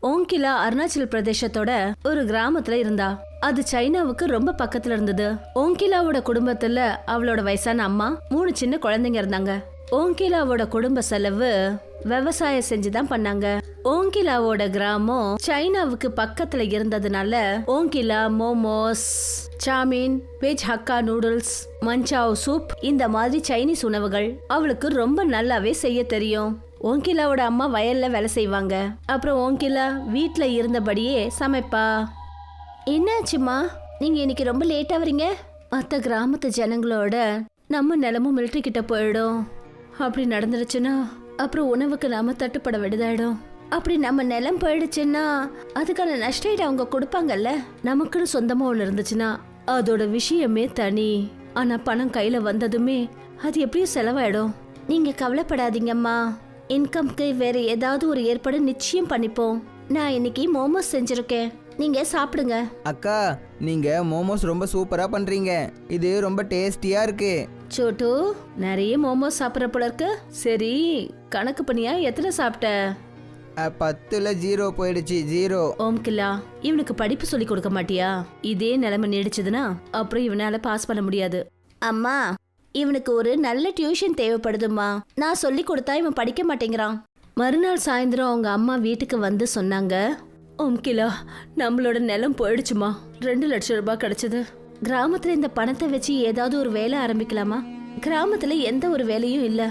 ஓங்கிலா அருணாச்சல் பிரதேசத்தோட ஒரு கிராமத்துல இருந்தா. அது சைனாவுக்கு ரொம்ப பக்கத்துல இருந்தது. ஓங்கிலாவோட குடும்பத்துல அவளோட வயசான அம்மா 3 சின்ன குழந்தைங்க இருந்தாங்க. ஓங்கிலாவோட குடும்ப செலவு விவசாயம் செஞ்சுதான் பண்ணாங்க. ஓங்கிலாவோட கிராமம் சைனாவுக்கு பக்கத்துல இருந்ததுனால ஓங்கிலா momos, chow mein, veg hakka noodles, manchow soup இந்த மாதிரி சைனீஸ் உணவுகள் அவளுக்கு ரொம்ப நல்லாவே செய்ய தெரியும். ஓங்கிலாவோட அம்மா வயல்ல வேலை செய்வாங்க. அப்புறம் ஓங்கிலா வீட்ல இருந்தபடியே சமைப்பா. என்னாச்சுமா, நீங்க இன்னைக்கு ரொம்ப லேட்டா வரீங்க? மற்ற கிராமத்து ஜனங்களோட நம்ம நிலமும் மிலிட்ரி கிட்ட போயிடும். அப்படி நடந்துருச்சுன்னா அப்புறம் உணவுக்கு நாம தட்டுப்பட வேண்டியதாயிடும். அப்படி நம்ம நிலம் போயிடுச்சுன்னா அதுக்கான நஷ்டஈடு அவங்க கொடுப்பாங்கல்ல. நமக்குன்னு சொந்தமா ஒண்ணு இருந்துச்சுன்னா அதோட விஷயமே தனி. ஆனா பணம் கையில வந்ததுமே அது எப்படியும் செலவாயிடும். நீங்க கவலைப்படாதீங்கம்மா, இன்கம்க்கு வேற ஏதாவது ஒரு ஏற்பாடு நிச்சயம் பண்ணிப்போம். நான் இன்னைக்கு மோமோஸ் செஞ்சிருக்கேன், நீங்க சாப்பிடுங்க. அக்கா, நீங்க மோமோஸ் ரொம்ப சூப்பரா பண்றீங்க. இது ரொம்ப டேஸ்டியா இருக்கு. சோட்டு, நிறைய மோமோஸ் சாப்பிட்ற போல இருக்கு. சரி, கணக்கு பண்ணியா எத்தனை சாப்பிட்ட? 10ல் 0 போயிடுச்சு. 0. ஓம்கிலா, இவனுக்கு படிப்பு சொல்லி கொடுக்க மாட்டியா? இதே நிலைமை நீடிச்சதுன்னா அப்புறம் இவனால பாஸ் பண்ண முடியாது. அம்மா, இவனுக்கு ஒரு நல்ல டியூஷன் தேவைப்படுதுமா. நான் சொல்லி கொடுத்தா இவன் படிக்க மாட்டேங்கிறான். மறுநாள் சாயந்தரம் அவங்க அம்மா வீட்டுக்கு வந்து சொன்னாங்க, ஓம்கிலா, நம்மளோட நிலம் போயிடுச்சுமா. 2 லட்சம் ரூபாய் கிடைச்சது. கிராமத்துல இந்த பணத்தை வச்சு ஏதாவது ஒரு வேலை ஆரம்பிக்கலாமா? கிராமத்துல எந்த ஒரு வேலையும் இல்ல.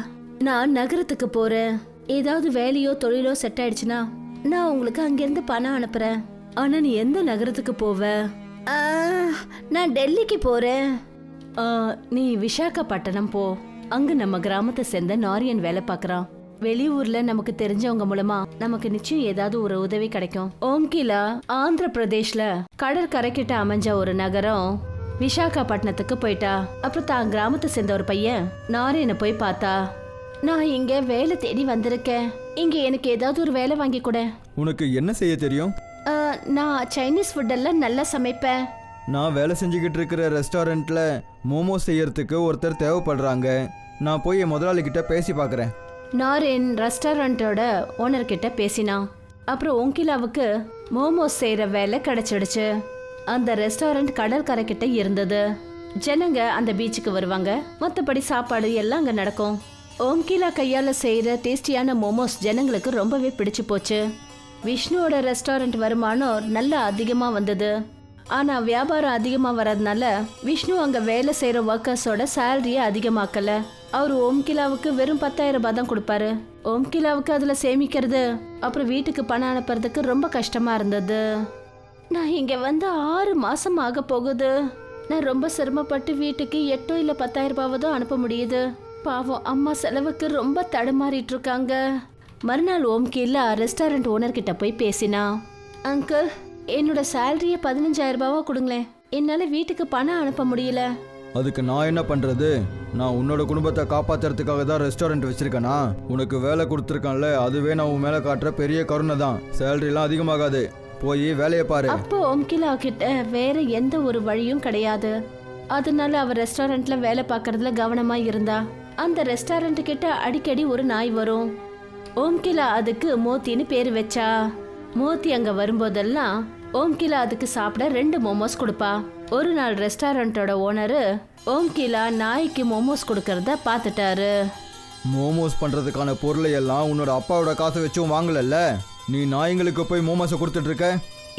நான் நகரத்துக்கு போறேன். ஏதாவது வேலையோ தொழிலோ செட் ஆயிடுச்சுன்னா நான் உங்களுக்கு அங்கிருந்து பணம் அனுப்புறேன். ஆனா நீ எந்த நகரத்துக்கு போவ? நான் டெல்லிக்கு போறேன். நீ விசாகப்பட்டினம் போ. அங்க நம்ம கிராமத்தை சேர்ந்த நாரியன் வேலை பாக்குறான். வெளியூர்ல நமக்கு தெரிஞ்சவங்க மூலமா நமக்கு நிச்சயம் ஏதாவது ஒரு உதவி கிடைக்கும். ஓம்கிலா ஆந்திர பிரதேஷ்ல கடற்கரை கிட்ட அமைஞ்ச ஒரு நகரம் விசாகப்பட்டினத்துக்கு போயிட்டா. அப்புறம் தான் கிராமத்தை சேர்ந்த ஒரு பையன் நாரியனை போய் பார்த்தா. நான் இங்க வேலை தேடி வந்திருக்கேன். இங்க எனக்கு ஏதாவது ஒரு வேலை வாங்கி கொடு. உனக்கு என்ன செய்ய தெரியும்? நான் சைனீஸ் ஃபுட் எல்லாம் நல்லா சமைப்பேன். நான் வேலை செஞ்சுக்கிட்டு இருக்கிற ரெஸ்டாரண்ட்ல மோமோ செய்யறதுக்கு ஒருத்தர் தேவைப்படுறாங்க. நான் போய் என் முதலாளி கிட்ட பேசி பார்க்குறேன். நாரின் ரெஸ்டாரண்டோட ஓனர் கிட்ட பேசினான். அப்புறம் ஓங்கிலாவுக்கு மோமோஸ் செய்யற வேலை கிடைச்சிடுச்சு. அந்த ரெஸ்டாரண்ட் கடற்கரை கிட்ட இருந்தது. ஜனங்க அந்த பீச்சுக்கு வருவாங்க. மற்றபடி சாப்பாடு எல்லாம் அங்க நடக்கும். ஓம்கிலா கையால செய்யற டேஸ்டியான மோமோஸ் ஜனங்களுக்கு ரொம்பவே பிடிச்சு போச்சு. விஷ்ணுவோட ரெஸ்டாரண்ட் வருமானம் நல்லா அதிகமா வந்தது. ஆனா வியாபாரம் அதிகமா வர்றதுனால விஷ்ணு அங்க வேலை செய்யற ஒர்க்கர்ஸோட சேலரியை அதிகமாக்கல. அவரு ஓம்கிலாவுக்கு வெறும் 10,000 ரூபாய் தான் கொடுப்பாரு. ஓம்கிலாவுக்கு அதுல சேமிக்கிறது அப்புறம் வீட்டுக்கு பணம் அனுப்புறதுக்கு ரொம்ப கஷ்டமா இருந்தது. நான் இங்க வந்து 6 மாசம் ஆக போகுது. நான் ரொம்ப சிரமப்பட்டு வீட்டுக்கு 8 இல்ல 10,000 ரூபாய் தான் அனுப்ப முடியுது. பாவம், அம்மா செலவுக்கு ரொம்ப தடுமாறிட்டு இருக்காங்க. மறுநாள் ஓம்கிலா ரெஸ்டாரண்ட் ஓனர் கிட்ட போய் பேசினா. அங்கிள், என்னோட சேலரியை 15,000 ரூபாவா கொடுங்களேன். என்னால வீட்டுக்கு பணம் அனுப்ப முடியல. அதுக்கு நான் என்ன பண்றது? நான் உன்னோட குடும்பத்தை காப்பாத்துறதுக்காக தான் ரெஸ்டாரண்ட் வச்சிருக்கேனா? உனக்கு வேலை கொடுத்துருக்கான்ல, அதுவே நான் உன் மேல காட்டுற பெரிய கருணை தான். சேலரிலாம் அதிகமாகாது. போய் வேலையை பாரு. அப்போ ஓம்கிலா கிட்ட வேற எந்த ஒரு வழியும் கிடையாது. அதனால அவர் ரெஸ்டாரண்ட்ல வேலை பார்க்கறதுல கவனமா இருந்தா. அந்த ரெஸ்டாரண்ட் கிட்ட அடிக்கடி ஒரு நாய் வரும். ஓம்கிலா அதுக்கு மோத்தின்னு பேரு வச்சா. மோத்தி அங்க வரும்போதெல்லாம் ஓம்கிலா அதுக்கு சாப்பிட 2 மோமோஸ் கொடுப்பா. ஒரு நாள் ரெஸ்டாரண்டோட ஓனரு ஓம்கிலா நாய்க்கு மோமோஸ் கொடுக்கறத பார்த்துட்டாரு. மோமோஸ் பண்றதுக்கான பொருளை எல்லாம் உன்னோட அப்பாவோட காசை வச்சும் வாங்கலல்ல, நீ நாய்ங்களுக்கு போய் மோமோஸை கொடுத்துட்டு இருக்க.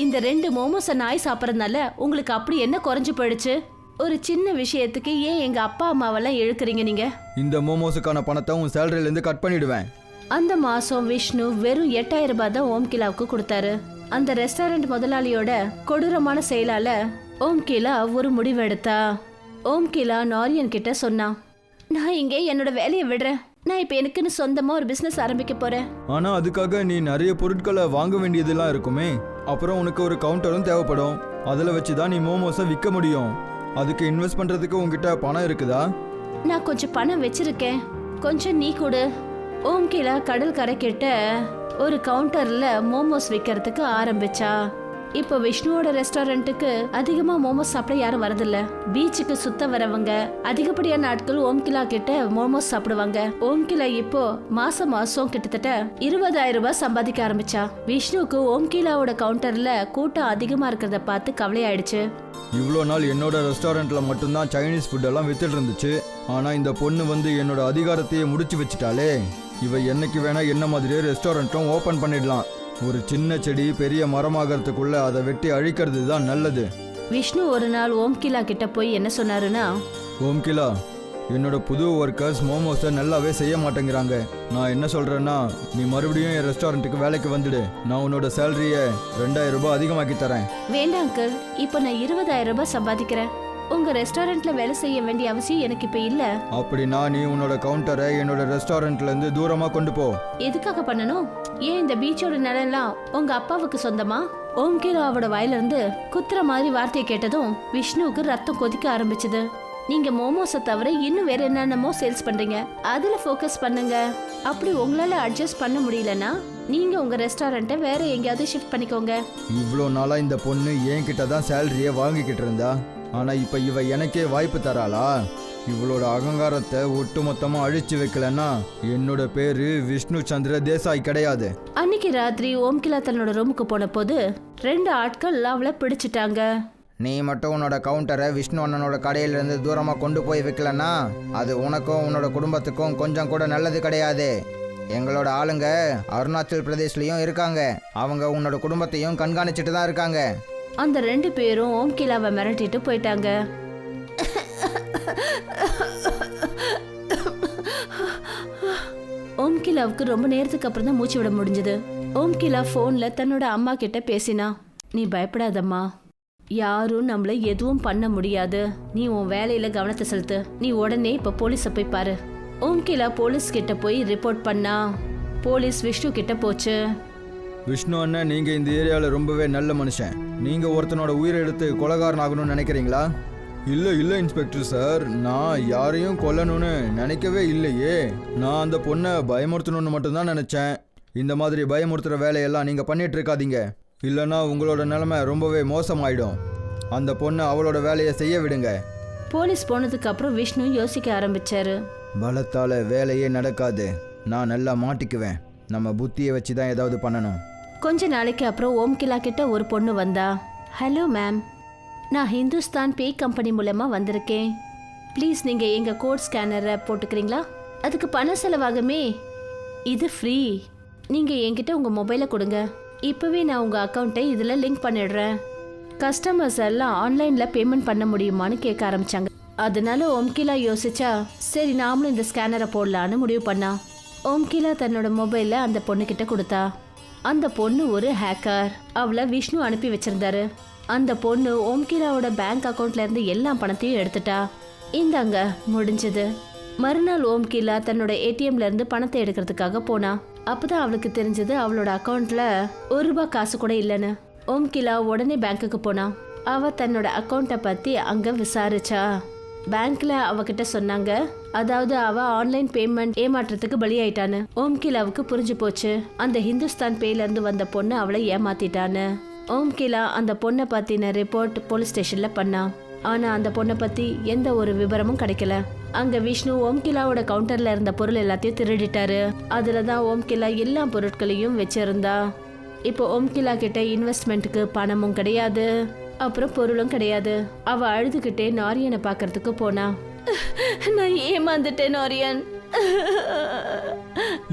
இந்த 2 மோமோஸை நாய் சாப்பிட்றதுனால உங்களுக்கு அப்படி என்ன குறைஞ்சு போயிடுச்சு? ஒரு சின்ன விஷயத்துக்கு ஏன் எங்க அப்பா அம்மாவெல்லாம் இழுக்கிறீங்க நீங்க? இந்த மோமோஸுக்கான பணத்தை உன் சேலரியில இருந்து கட் பண்ணிடுவேன். அந்த மாசம் விஷ்ணு வெறும் 8,000 ரூபாய் தான் ஓம்கிலாவுக்கு கொடுத்தாரு. அந்த ரெஸ்டாரண்ட் முதலாளியோட கொடூரமான செயலால ஓம்கிலா ஒரு முடிவெடுத்தா. ஓம்கிலா நாரியன் கிட்ட சொன்னா, நான் இங்கே என்னோட வேலையை விடுறேன். நான் இப்ப எனக்குன்னு சொந்தமா ஒரு பிசினஸ் ஆரம்பிக்க போறேன். ஆனா அதுக்காக நீ நிறைய பொருட்களை வாங்க வேண்டியதெல்லாம் இருக்குமே. அப்புறம் உனக்கு ஒரு கவுண்டரும் தேவைப்படும். அதுல வச்சுதான் நீ மோமோஸை விற்க முடியும். அதுக்கு இன்வெஸ்ட் பண்றதுக்கு உங்ககிட்ட பணம் இருக்குதா? நான் கொஞ்சம் பணம் வச்சிருக்கேன், கொஞ்சம் நீ கொடு. ஓம்கிலா கடல் கரை கிட்ட ஒரு கவுண்டர்ல மோமோஸ் விற்கிறதுக்கு ஆரம்பிச்சா. இப்போ விஷ்ணுவோட ரெஸ்டாரண்ட்டுக்கு அதிகமா மோமோஸ் சாப்பிட யாரும் வரதில்ல. பீச்சுக்கு சுத்த வரவங்க அதிகப்படியான ஆட்கள் ஓம்கிலா கிட்ட மோமோஸ் சாப்பிடுவாங்க. ஓம்கிலா இப்போ மாசம் கிட்டத்தட்ட 20,000 ரூபாய் சம்பாதிக்க ஆரம்பிச்சா. விஷ்ணுக்கு ஓம்கிலாவோட கவுண்டர்ல கூட்டம் அதிகமா இருக்கிறத பார்த்து கவலையாயிடுச்சு. இவ்வளோ நாள் என்னோட ரெஸ்டாரண்ட்டில் மட்டும்தான் சைனீஸ் ஃபுட்டெல்லாம் வித்துட்டு இருந்துச்சு. ஆனால் இந்த பொண்ணு வந்து என்னோட அதிகாரத்தையே முடிச்சு வச்சுட்டாலே. இவ என்னைக்கு வேணா என்ன மாதிரியே ரெஸ்டாரண்ட்டும் ஓப்பன் பண்ணிடலாம். ஒரு சின்ன செடி பெரிய மரமாகறதுக்குள்ள அதை வெட்டி அழிக்கிறது தான் நல்லது. விஷ்ணு ஒரு நாள் ஓம்கிலா கிட்ட போய் என்ன சொன்னாருன்னா, ஓம்கிலா, என்னோட புது ஒர்க்கர்ஸ் மோமோஸை நல்லாவே செய்ய மாட்டேங்கிறாங்க. நான் என்ன சொல்கிறேன்னா, நீ மறுபடியும் என் ரெஸ்டாரண்ட்டுக்கு வேலைக்கு வந்துடு. நான் உன்னோட சேலரியை 2,000 ரூபாய் அதிகமாக்கி தரேன். வேண்டாம் அங்கிள், இப்போ நான் 20,000 ரூபாய் சம்பாதிக்கிறேன். உங்க ரெஸ்டாரண்ட்ல வேலை செய்ய வேண்டிய அவசியம் எனக்கு இப்ப இல்ல. அப்படின்னா நீ உன்னோட கவுண்டரை என்னோட ரெஸ்டாரண்ட்ல இருந்து தூரமா கொண்டு போ. எதுக்காக பண்ணணும்? ஏன் இந்த பீச்சோட நிலம் உங்க அப்பாவுக்கு சொந்தமா? ஓம்கிலாவோட வாயில இருந்து குத்துற மாதிரி வார்த்தையை கேட்டதும் விஷ்ணுவுக்கு ரத்தம் கொதிக்க ஆரம்பிச்சது. நீங்க மோமோஸை தவிர இன்னும் வேற என்னென்னமோ சேல்ஸ் பண்றீங்க, அதுல ஃபோக்கஸ் பண்ணுங்க. அப்படி உங்களால அட்ஜஸ்ட் பண்ண முடியலன்னா நீங்க உங்க ரெஸ்டாரண்ட்டை வேற எங்கேயாவது ஷிஃப்ட் பண்ணிக்கோங்க. இவ்வளோ நாளா இந்த பொண்ணு என்கிட்ட தான் சேலரியை வாங்கிக்கிட்டு இருந்தா. ஆனா இப்ப இவ எனக்கே வாய்ப்பு தராளா? இவளோட அகங்காரத்தை ஒட்டுமொத்தமா அழிச்சு வைக்கலன்னா என்னோட பேரு விஷ்ணு சந்திர தேசாய் கிடையாது. அன்னைக்கு ராத்திரி ஓம்கிலா தன்னோட ரூமுக்கு போன போது 2 ஆட்கள் அவளை பிடிச்சிட்டாங்க. நீ மட்டும் உன்னோட கவுண்டரை விஷ்ணு அண்ணனோட கடையிலேருந்து தூரமாக கொண்டு போய் வைக்கலன்னா அது உனக்கும் உன்னோட குடும்பத்துக்கும் கொஞ்சம் கூட நல்லது கிடையாது. எங்களோட ஆளுங்க அருணாச்சல் பிரதேஷ்லேயும் இருக்காங்க. அவங்க உன்னோட குடும்பத்தையும் கண்காணிச்சுட்டு தான் இருக்காங்க. அந்த 2 பேரும் ஓம்கிலாவை மிரட்டிட்டு போயிட்டாங்க. ஓம்கிலாவுக்கு ரொம்ப நேரத்துக்கு அப்புறம் தான் மூச்சு விட முடிஞ்சது. ஓம்கிலா போன்ல தன்னோட அம்மா கிட்ட பேசினா, நீ பயப்படாதம்மா, யாரும் நம்மள எதுவும் பண்ண முடியாது. நீ உன் வேலையில கவனத்தை செலுத்து. நீ உடனே இப்ப போலீஸை போய் பாரு. ஓம்கிலா போலீஸ் கிட்ட போய் ரிப்போர்ட் பண்ணா. போலீஸ் விஷ்ணு கிட்ட போச்சு. விஷ்ணு அண்ணன், நீங்க இந்த ஏரியாவில் ரொம்பவே நல்ல மனுஷன். நீங்க ஒருத்தனோட உயிரை எடுத்து கொலைகாரன் ஆகணும்னு நினைக்கிறீங்களா? இல்லை இன்ஸ்பெக்டர் சார், நான் யாரையும் கொல்லணும்னு நினைக்கவே இல்லையே. நான் அந்த பொண்ணை பயமுறுத்தணும்னு மட்டும்தான் நினைச்சேன். இந்த மாதிரி பயமுறுத்துற வேலையெல்லாம் நீங்க பண்ணிட்டு இருக்காதீங்க, இல்லைன்னா உங்களோட நிலைமை ரொம்பவே மோசமாயிடும். அந்த பொண்ணை அவளோட வேலையை செய்ய விடுங்க. போலீஸ் போனதுக்கு அப்புறம் விஷ்ணு யோசிக்க ஆரம்பிச்சாரு. பலத்தால வேலையே நடக்காது. நான் நல்லா மாட்டிக்குவேன். நம்ம புத்தியை வச்சு தான் ஏதாவது பண்ணணும். கொஞ்ச நாளைக்கு அப்புறம் ஓம்கிலா கிட்ட ஒரு பொண்ணு வந்தா. ஹலோ மேம், நான் ஹிந்துஸ்தான் பே கம்பெனி மூலமா வந்திருக்கேன். ப்ளீஸ் நீங்க எங்க கோட் ஸ்கேனரை போட்டுக்கிறீங்களா? அதுக்கு பண செலவாகுமே. இது ஃப்ரீ. நீங்க என்கிட்ட உங்க மொபைலை கொடுங்க. இப்பவே நான் உங்க அக்கௌண்ட்டை இதுல லிங்க் பண்ணிடுறேன். கஸ்டமர்ஸ் எல்லாம் ஆன்லைன்ல பேமெண்ட் பண்ண முடியுமான்னு கேட்க ஆரம்பிச்சாங்க. அதனால ஓம்கிலா யோசிச்சா, சரி நாமளும் இந்த ஸ்கேனரை போடலான்னு முடிவு பண்ணா. ஓம்கிலா தன்னோட மொபைலை அந்த பொண்ணுக்கிட்ட கொடுத்தா. அந்த பொண்ணு ஒரு ஹேக்கர். அவளை விஷ்ணு அனுப்பி வச்சிருந்தாரு. அந்த பொண்ணு ஓம்கிலாவோட பேங்க் அக்கௌண்ட்ல இருந்து எல்லா பணத்தையும் எடுத்துட்டா. இந்தாங்க, முடிஞ்சது. மறுநாள் ஓம்கிலா தன்னோட ஏடிஎம்ல இருந்து பணத்தை எடுக்கிறதுக்காக போனா. அப்பதான் அவளுக்கு தெரிஞ்சது அவளோட அக்கௌண்ட்ல ₹1 காசு கூட இல்லைன்னு. ஓம்கிலா உடனே பேங்க்குக்கு போனா. அவ தன்னோட அக்கௌண்ட்டை பத்தி அங்க விசாரிச்சா. பேங்க்ல அவகிட்ட சொன்னாங்க, அதாவது அவ ஆன்லைன் பேமெண்ட் ஏமாற்றத்துக்கு பலியாயிட்டான்னு. ஓம்கிலாவுக்கு புரிஞ்சு போச்சு, அந்த ஹிந்துஸ்தான் பேல இருந்து வந்த பொண்ணு அவளை ஏமாத்திட்டான்னு. ஓம்கிலா அந்த பொண்ணை பத்தின ரிப்போர்ட் போலீஸ் ஸ்டேஷன்ல பண்ணா. ஆனா அந்த பொண்ணை பத்தி எந்த ஒரு விவரமும் கிடைக்கல. அங்க விஷ்ணு ஓம்கிலாவோட கவுண்டர்ல இருந்த பொருள் எல்லாத்தையும் திருடிட்டாரு. அதுலதான் ஓம்கிலா எல்லா பொருட்களையும் வச்சிருந்தா. இப்போ ஓம்கிலா கிட்ட இன்வெஸ்ட்மெண்ட்டுக்கு பணமும் கிடையாது, அப்புறம் பொருளும் கிடையாது. அவ அழுதுகிட்டே நாரியனை பாக்கிறதுக்கு போனா. நான் ஏமாந்துட்டேன் நாரியன்.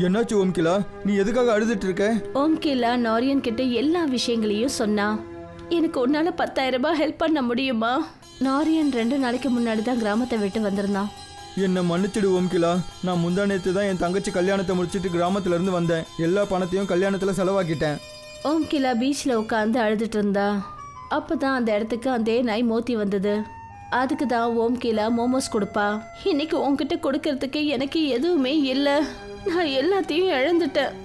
என்னாச்சு ஓம்கிலா, நீ எதுக்காக அழுதுட்டு இருக்க? ஓம்கிலா நாரியன் கிட்ட எல்லா விஷயங்களையும் சொன்னா. எனக்கு உன்னால 10,000 ரூபாய் ஹெல்ப் பண்ண முடியுமா? நாரியன் 2 நாளைக்கு முன்னாடி தான் கிராமத்தை விட்டு வந்திருந்தான். என்ன மன்னிச்சிடு ஓம்கிலா, நான் முந்தா நேத்து தான் என் தங்கச்சி கல்யாணத்தை முடிச்சிட்டு கிராமத்துல இருந்து வந்தேன். எல்லா பணத்தையும் கல்யாணத்துல செலவாக்கிட்டேன். ஓம்கிலா பீச்ல உட்காந்து அழுதுட்டு இருந்தா. அப்பதான் அந்த இடத்துக்கு அந்த நாய் மோத்தி வந்தது. அதுக்கு தான் ஓம்கிலா மோமோஸ் கொடுப்பா. இன்னைக்கு உன்கிட்ட கொடுக்கறதுக்கு எனக்கு எதுவுமே இல்லை, நான் எல்லாத்தையும் இழந்துட்டேன்.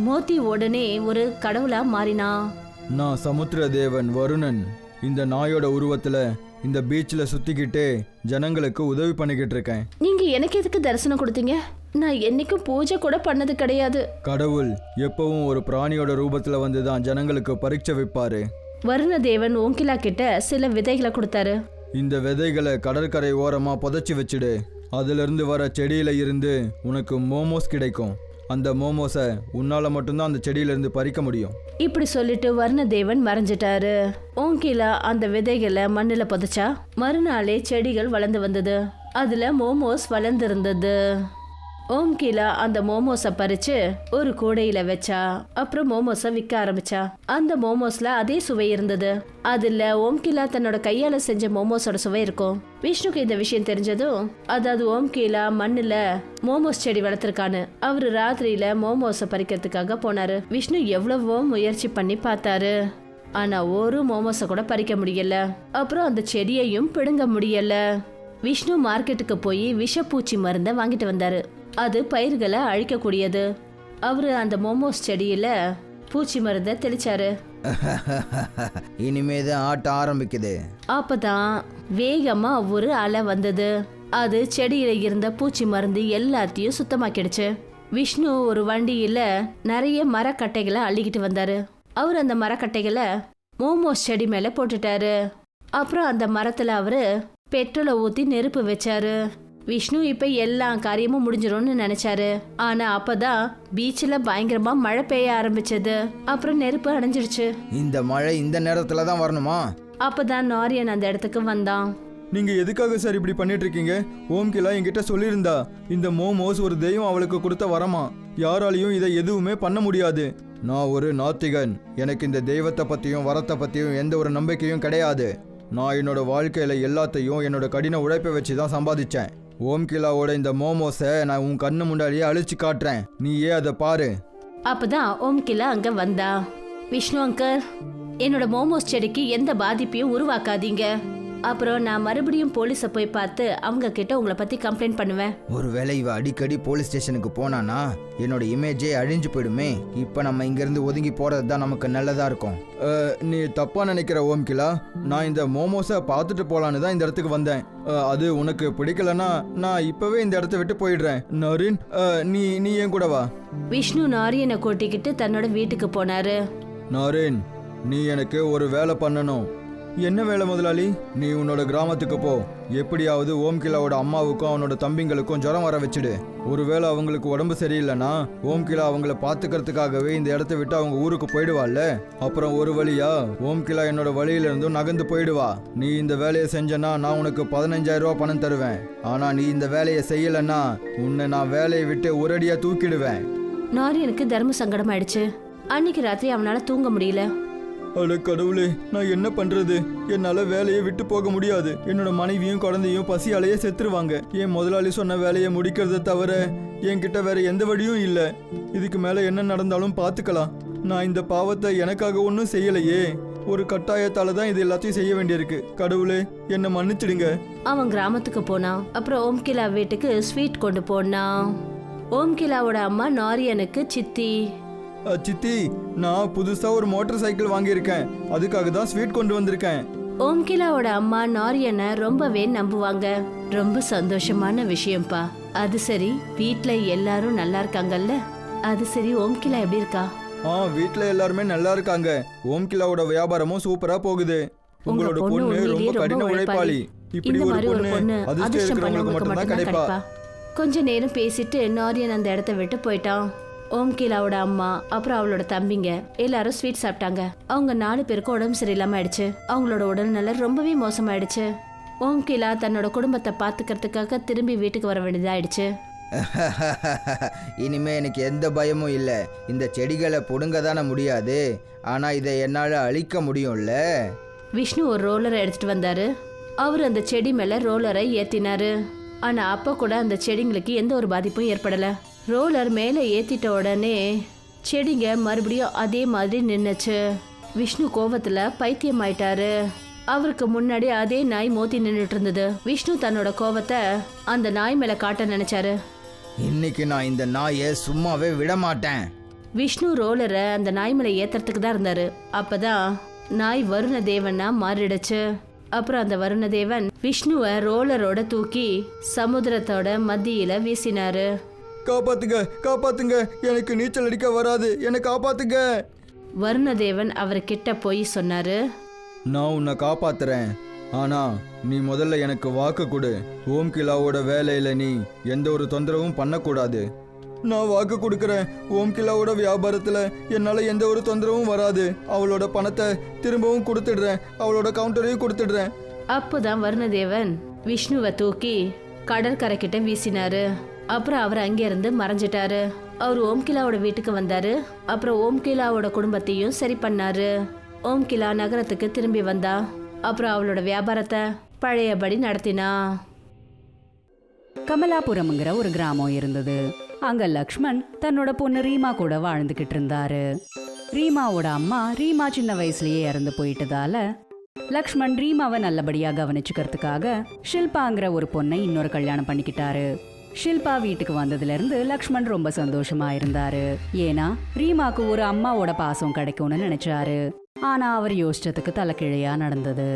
மோத்தி உடனே ஒரு கடவுளா மாறினா. நான் சமுத்திர தேவன் வருணன். இந்த நாயோட உருவத்துல இந்த பீச்சில் சுத்திக்கிட்டே ஜனங்களுக்கு உதவி பண்ணிக்கிட்டு இருக்கேன். நீங்க எனக்கு எதுக்கு தரிசனம் கொடுத்தீங்க? நான் என்னைக்கும் பூஜை கூட பண்ணது கிடையாது. கடவுள் எப்பவும் ஒரு பிராணியோட ரூபத்துல வந்து தான் ஜனங்களுக்கு பரீட்சை வைப்பாரு. வருணதேவன் ஓங்கிலா கிட்ட சில விதைகளை கொடுத்தாரு. இந்த விதைகளை கடற்கரை ஓரமாக புதைச்சி வச்சுடு. அதிலிருந்து வர செடியில இருந்து உனக்கு மோமோஸ் கிடைக்கும். அந்த மோமோஸை உன்னால மட்டும்தான் அந்த செடியிலிருந்து பறிக்க முடியும். இப்படி சொல்லிட்டு வருணதேவன் மறைஞ்சிட்டாரு. ஓங்கிலா அந்த விதைகளை மண்ணுல புதைச்சா மறுநாளே செடிகள் வளர்ந்து வந்தது. அதுல மோமோஸ் வளர்ந்துருந்தது. ஓம்கிலா அந்த மோமோஸை பறிச்சு ஒரு கூடையில வச்சா. அப்புறம் மோமோஸை விற்க ஆரம்பிச்சா. அந்த மோமோஸ்ல அதே சுவை இருந்தது. அதுல ஓம்கிலா தன்னோட கையால செஞ்ச மோமோஸோட சுவை இருக்கும். விஷ்ணுக்கு இந்த விஷயம் தெரிஞ்சதும், அதாவது ஓம்கிலா மண்ணுல மோமோஸ் செடி வளர்த்திருக்கான்னு, அவரு ராத்திரியில மோமோஸை பறிக்கிறதுக்காக போனாரு. விஷ்ணு எவ்வளவோ முயற்சி பண்ணி பார்த்தாரு. ஆனா ஒரு மோமோஸை கூட பறிக்க முடியல. அப்புறம் அந்த செடியையும் பிடுங்க முடியல. விஷ்ணு மார்க்கெட்டுக்கு போய் விஷப்பூச்சி மருந்தை வாங்கிட்டு வந்தாரு. அது பயிர்களை அழிக்கக்கூடியது. அவரு அந்த மோமோஸ் செடியில பூச்சி மருந்தை தெளிச்சாரு. இனிமேதான் ஆட்டம் ஆரம்பிக்குது. அப்பதான் வேகமா ஒரு அலை வந்தது. அது செடியில இருந்த பூச்சி மருந்து எல்லாத்தையும் சுத்தமாக்கிடுச்சு. விஷ்ணு ஒரு வண்டியில நிறைய மரக்கட்டைகளை அள்ளிக்கிட்டு வந்தாரு. அவர் அந்த மரக்கட்டைகளை மோமோஸ் செடி மேல போட்டுட்டாரு. அப்புறம் அந்த மரத்துல அவரு பெட்ரோலை ஊத்தி நெருப்பு வச்சாரு. விஷ்ணு இப்ப எல்லா காரியமும் முடிஞ்சிரும்னு நினைச்சாரு. ஆனா அப்பதான் பீச்ல பயங்கரமா மழை பெய்ய ஆரம்பிச்சது. அப்புறம் நெருப்பு அணைஞ்சிடுச்சு. இந்த மழை இந்த நேரத்துல தான் வரணுமா? அப்பதான் நாரியன் அந்த இடத்துக்கு வந்தான். நீங்க எதுக்காக சார் இப்படி பண்ணிட்டு இருக்கீங்க? ஓம்கிலா என்கிட்ட சொல்லியிருந்தா இந்த மோமோஸ் ஒரு தெய்வம் அவளுக்கு கொடுத்த வரமா. யாராலையும் இதை எதுவுமே பண்ண முடியாது. நான் ஒரு நாத்திகன். எனக்கு இந்த தெய்வத்தை பத்தியும் வரத்தை பத்தியும் எந்த ஒரு நம்பிக்கையும் கிடையாது. நான் என்னோட வாழ்க்கையில எல்லாத்தையும் என்னோட கடின உழைப்பை வச்சு தான் சம்பாதிச்சேன். ஓம்கிலாவோட இந்த மோமோஸை நான் உன் கண்ணு முன்னாடியே அழிச்சு காட்டுறேன். நீயே அதை பாரு. அப்பதான் ஓம்கிலா அங்க வந்தா. விஷ்ணு அங்கர், என்னோட மோமோஸ் செடிக்கு எந்த பாதிப்பையும் உருவாக்காதீங்க. அப்புறம் நான் மறுபடியும் போலீஸை போய் பார்த்து அவங்க கிட்ட உங்களை பத்தி கம்ப்ளைண்ட் பண்ணுவேன். ஒருவேளை இவ அடிக்கடி போலீஸ் ஸ்டேஷனுக்கு போனானா என்னோட இமேஜே அழிஞ்சு போயிடுமே. இப்ப நம்ம இங்க இருந்து ஒதுங்கி போறது தான் நமக்கு நல்லதா இருக்கும். நீ தப்பா நினைக்கிற ஓம்கிலா. நான் இந்த மோமோஸை பார்த்துட்டு போலான்னு தான் இந்த இடத்துக்கு வந்தேன். அது உனக்கு பிடிக்கலன்னா நான் இப்பவே இந்த இடத்த விட்டு போயிடுறேன். நரீன், நீ ஏன் கூட வா. விஷ்ணு நாரியனை கூட்டிக்கிட்டு தன்னோட வீட்டுக்கு போனாரு. நரீன், நீ எனக்கு ஒரு வேலை பண்ணணும். என்ன வேலை முதலாளி? நீ உன்னோட கிராமத்துக்கு போ. எப்படியாவது ஓம்கிலாவோட அம்மாவுக்கும் அவனோட தம்பிங்களுக்கும் ஜுரம் வர வச்சுடு. ஒருவேளை அவங்களுக்கு உடம்பு சரியில்லைன்னா ஓம்கிலா அவங்கள பாத்துக்கிறதுக்காகவே இந்த இடத்த விட்டு அவங்க ஊருக்கு போயிடுவாள்ல. அப்புறம் ஒரு வழியா ஓம்கிலா என்னோட வழியில இருந்தும் நகர்ந்து போயிடுவா. நீ இந்த வேலையை செஞ்சனா நான் உனக்கு 15,000 ரூபாய் பணம் தருவேன். ஆனா நீ இந்த வேலையை செய்யலன்னா உன்னை நான் வேலையை விட்டு ஒரடியா தூக்கிடுவேன். நாரியனுக்கு தர்ம சங்கடம் ஆயிடுச்சு. அன்னைக்கு ராத்திரி அவனால தூங்க முடியல. அட கடவுளே, நான் என்ன பண்றது? என்னால வேலையை விட்டு போக முடியாது. என்னோட மனைவியும் குழந்தையும் பசியாலேயே செத்துருவாங்க. என் முதலாளி சொன்ன வேலையை முடிக்கிறத தவிர என்கிட்ட வேற எந்த வழியும் இல்லை. இதுக்கு மேல என்ன நடந்தாலும் பார்த்துக்கலாம். நான் இந்த பாவத்தை எனக்காக ஒன்றும் செய்யலையே. ஒரு கட்டாயத்தால தான் இது எல்லாத்தையும் செய்ய வேண்டியிருக்கு. கடவுளே, என்னை மன்னிச்சிடுங்க. அவன் கிராமத்துக்கு போனான். அப்புறம் ஓம்கிலா வீட்டுக்கு ஸ்வீட் கொண்டு போனான். ஓம்கிலாவோட அம்மா நாரியனுக்கு சித்தி. சித்தி, நான் புதுசா ஒரு மோட்டார் சைக்கிள் வாங்கியிருக்கேன். அதுக்காக தான் ஸ்வீட் கொண்டு வந்திருக்கேன். ஓம்கிலாவோட அம்மா நாரியனை ரொம்பவே நம்புவாங்க. ரொம்ப சந்தோஷமான விஷயம்ப்பா. அது சரி, வீட்ல எல்லாரும் நல்லா இருக்காங்கல்ல? அது சரி, ஓம்கிலா எப்படி இருக்கா? வீட்ல எல்லாருமே நல்லா இருக்காங்க. ஓம்கிலாவோட வியாபாரமும் சூப்பரா போகுது. உங்களோட பொண்ணு ரொம்ப கடின உழைப்பாளி. இப்படி ஒரு பொண்ணு அதிர்ஷ்டம் இருக்கிறவங்களுக்கு மட்டும் தான் கிடைப்பா. கொஞ்ச நேரம் பேசிட்டு நாரியன் அந்த இடத்த விட்டு போயிட்டான். ஓம்கிலாவோட அம்மா அப்புறம் அவளோட தம்பிங்க எல்லாரும் ஸ்வீட் சாப்பிட்டாங்க. அவங்க 4 பேருக்கு உடம்பு சரியில்லாம ஆயிடுச்சு. அவங்களோட உடல்நல ரொம்பவே மோசமாயிடுச்சு. ஓம்கிலா தன்னோட குடும்பத்தை பாத்துக்கிறதுக்காக திரும்பி வீட்டுக்கு வர வேண்டியதாயிடுச்சு. இனிமே எனக்கு எந்த பயமும் இல்லை. இந்த செடிகளை புடுங்க தானே முடியாது, ஆனா இதை என்னால அழிக்க முடியும்ல. விஷ்ணு ஒரு ரோலரை எடுத்துட்டு வந்தாரு. அவர் அந்த செடி மேல ரோலரை ஏத்தினாரு. ஆனா அப்ப கூட அந்த செடிங்களுக்கு எந்த ஒரு பாதிப்பும் ஏற்படல. ரோலர் மேலே ஏத்திட்ட உடனே செடிங்க மறுபடியும் அதே மாதிரி நின்னுச்சு. விஷ்ணு கோவத்துல பைத்தியம் ஆயிட்டாரு. அவருக்கு முன்னாடி அதே நாய் மோதி நின்றுட்டு இருந்தது. விஷ்ணு தன்னோட கோவத்தை அந்த நாய் மேல காட்ட நினைச்சாரு. இன்னைக்கு நான் இந்த நாயை சும்மாவே விட மாட்டேன். விஷ்ணு ரோலரை அந்த நாய் மேல ஏத்துறதுக்கு தான் இருந்தாரு. அப்பதான் நாய் வருணதேவனா மாறிடுச்சு. அப்புறம் அந்த வருணதேவன் விஷ்ணுவை ரோலரோட தூக்கி சமுத்திரத்தோட மத்தியில வீசினாரு. காப்பாத்துங்க, காப்பாத்துங்க, எனக்கு நீச்சல் அடிக்க வராது, என்னை காப்பாத்துங்க. வருணதேவன் அவர்கிட்ட போய் சொன்னாரு, நான் உன்னை காப்பாத்துறேன். ஆனா நீ முதல்ல எனக்கு வாக்கு கொடு. ஓம்கிலாவோட வேலையில நீ எந்த ஒரு தொந்தரவும் பண்ணக்கூடாது. நான் வாக்கு கொடுக்குறேன். ஓம்கிலாவோட வியாபாரத்துல என்னால எந்த ஒரு தொந்தரவும் வராது. அவளோட பணத்தை திரும்பவும் கொடுத்துடுறேன். அவளோட கவுண்டரையும் கொடுத்துடுறேன். அப்போதான் வருணதேவன் விஷ்ணுவை தூக்கி கடற்கரைக்கிட்ட வீசினாரு. அப்புறம் அவர் அங்கிருந்து மறைஞ்சிட்டாரு. அவர் ஓம்கிலாவோட வீட்டுக்கு வந்தாரு. அப்புறம் ஓம்கிலாவோட குடும்பத்தையும் சரி பண்ணாரு. ஓம்கிலா நகரத்துக்கு திரும்பி வந்தா. அப்புறம் அவளோட வியாபாரத்தை பழையபடி நடத்தினா. கமலாபுரம்ங்கிற ஒரு கிராமம் இருந்தது. அங்க லக்ஷ்மண் தன்னோட பொண்ணு ரீமா கூட வாழ்ந்துகிட்டு இருந்தாரு. ரீமாவோட அம்மா ரீமா சின்ன வயசுலயே இறந்து போயிட்டதால லக்ஷ்மண் ரீமாவை நல்லபடியா கவனிச்சுக்கிறதுக்காக ஷில்பாங்கிற ஒரு பொண்ணை இன்னொரு கல்யாணம் பண்ணிக்கிட்டாரு. ஷில்பா வீட்டுக்கு வந்ததுல இருந்து லக்ஷ்மண் ரொம்ப சந்தோஷமா இருந்தாரு. ஏன்னா ரீமாக்கு ஒரு அம்மாவோட பாசம் கிடைக்கும்னு நினைச்சாரு. ஆனா அவர் யோசிச்சதுக்கு தலைக்கிழையா நடந்தது.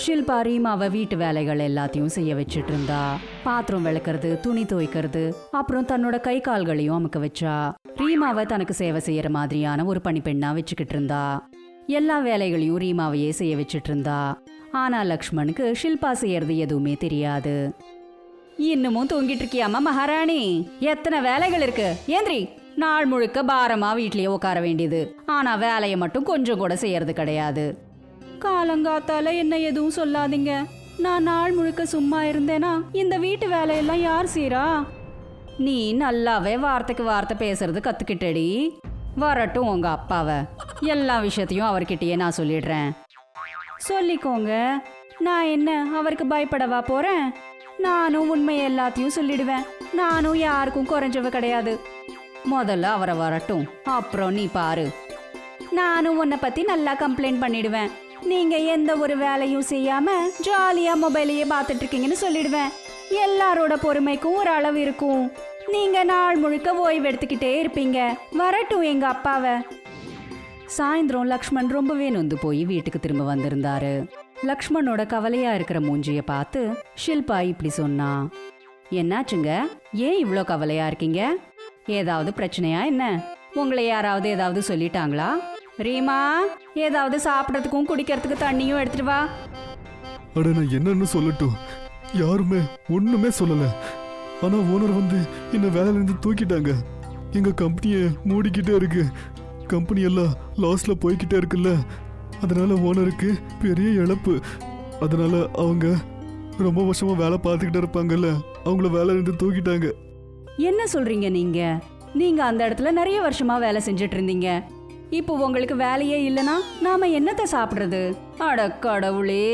ஷில்பா ரீமாவை வீட்டு வேலைகள் எல்லாத்தையும் செய்ய வச்சிட்டு இருந்தா. பாத்திரம் விளக்குறது, துணி துவைக்கிறது, அப்புறம் தன்னோட கை கால்களையும் அமுக்க வச்சா. ரீமாவை தனக்கு சேவை செய்யற மாதிரியான ஒரு பணிப்பெண்ணா வச்சுக்கிட்டு இருந்தா. எல்லா வேலைகளையும் ரீமாவையே செய்ய வச்சிட்டு இருந்தா. ஆனா லக்ஷ்மணுக்கு ஷில்பா செய்யறது எதுவுமே தெரியாது. இன்னமும் தூங்கிட்டு இருக்கியாமா மகாராணி? எத்தனை வேலைகள் இருக்கு, ஏந்திரி. நாள் முழுக்க பாரமா வீட்லயே உட்கார வேண்டியது. ஆனா வேலையை மட்டும் கொஞ்சம் கூட செய்யறது கிடையாது. காலங்காத்தால என்ன எதுவும் சொல்லாதீங்க. நான் நாள் முழுக்க சும்மா இருந்தேனா இந்த வீட்டு வேலையெல்லாம் யார் செய்றா? நீ நல்லாவே வார்த்தைக்கு வார்த்தை பேசுறது கத்துக்கிட்டடி. வரட்டும் உங்க அப்பாவை. எல்லா விஷயத்தையும் அவர்கிட்டயே நான் சொல்லிடுறேன். சொல்லிக்கோங்க. நான் என்ன அவருக்கு பயப்படவா போறேன்? நானும் உண்மை எல்லாத்தையும் சொல்லிடுவேன். நானும் யாருக்கும் குறைஞ்சவ கிடையாது. முதல்ல அவரை வரட்டும், அப்புறம் நீ பாரு. நானும் உன்னை பத்தி நல்லா கம்ப்ளைண்ட் பண்ணிடுவேன். நீங்க எந்த ஒரு வேலையும் செய்யாம ஜாலியா மொபைலையே பார்த்துட்டு இருக்கீங்கன்னு சொல்லிடுவேன். எல்லாரோட பொறுமைக்கும் ஒரு அளவு இருக்கும். நீங்க நாள் முழுக்க ஓய்வு எடுத்துக்கிட்டே இருப்பீங்க. வரட்டும் எங்க அப்பாவை. சாயந்தரம் லக்ஷ்மண் ரொம்பவே நொந்து போய் வீட்டுக்கு திரும்ப வந்திருந்தாரு. லக்ஷ்மணோட கவலையா இருக்கிற மூஞ்சிய பார்த்து ஷில்பா இப்படி சொன்னா, என்னாச்சுங்க? ஏன் இவ்ளோ கவலையா இருக்கீங்க? ஏதாவது பிரச்சனையா என்ன? உங்களை யாராவது ஏதாவது சொல்லிட்டாங்களா? ரீமா, ஏதாவது சாப்பிடறதுக்கும் குடிக்கிறதுக்கு தண்ணியும் எடுத்துட்டு வா. அட நான் என்னன்னு சொல்லட்டும்? யாருமே ஒண்ணுமே சொல்லல. ஆனா ஓனர் வந்து என்ன வேலையில இருந்து தூக்கிட்டாங்க. எங்க கம்பெனியை மூடிக்கிட்டே இருக்கு. கம்பெனி எல்லாம் லாஸ்ல போய்கிட்டே இருக்குல்ல. அதனால ஓனருக்கு பெரிய இழப்பு. அதனால அவங்க ரொம்ப வருஷமா வேலை பார்த்துக்கிட்டே இருப்பாங்கல்ல, அவங்கள வேலையில இருந்து தூக்கிட்டாங்க. என்ன சொல்றீங்க நீங்க? நீங்க அந்த இடத்துல நிறைய வருஷமா வேலை செஞ்சுட்டு இருந்தீங்க. இப்போ உங்களுக்கு வேலையே இல்லனா நாம என்னத்தை சாப்பிடுறது? அட கடவுளே.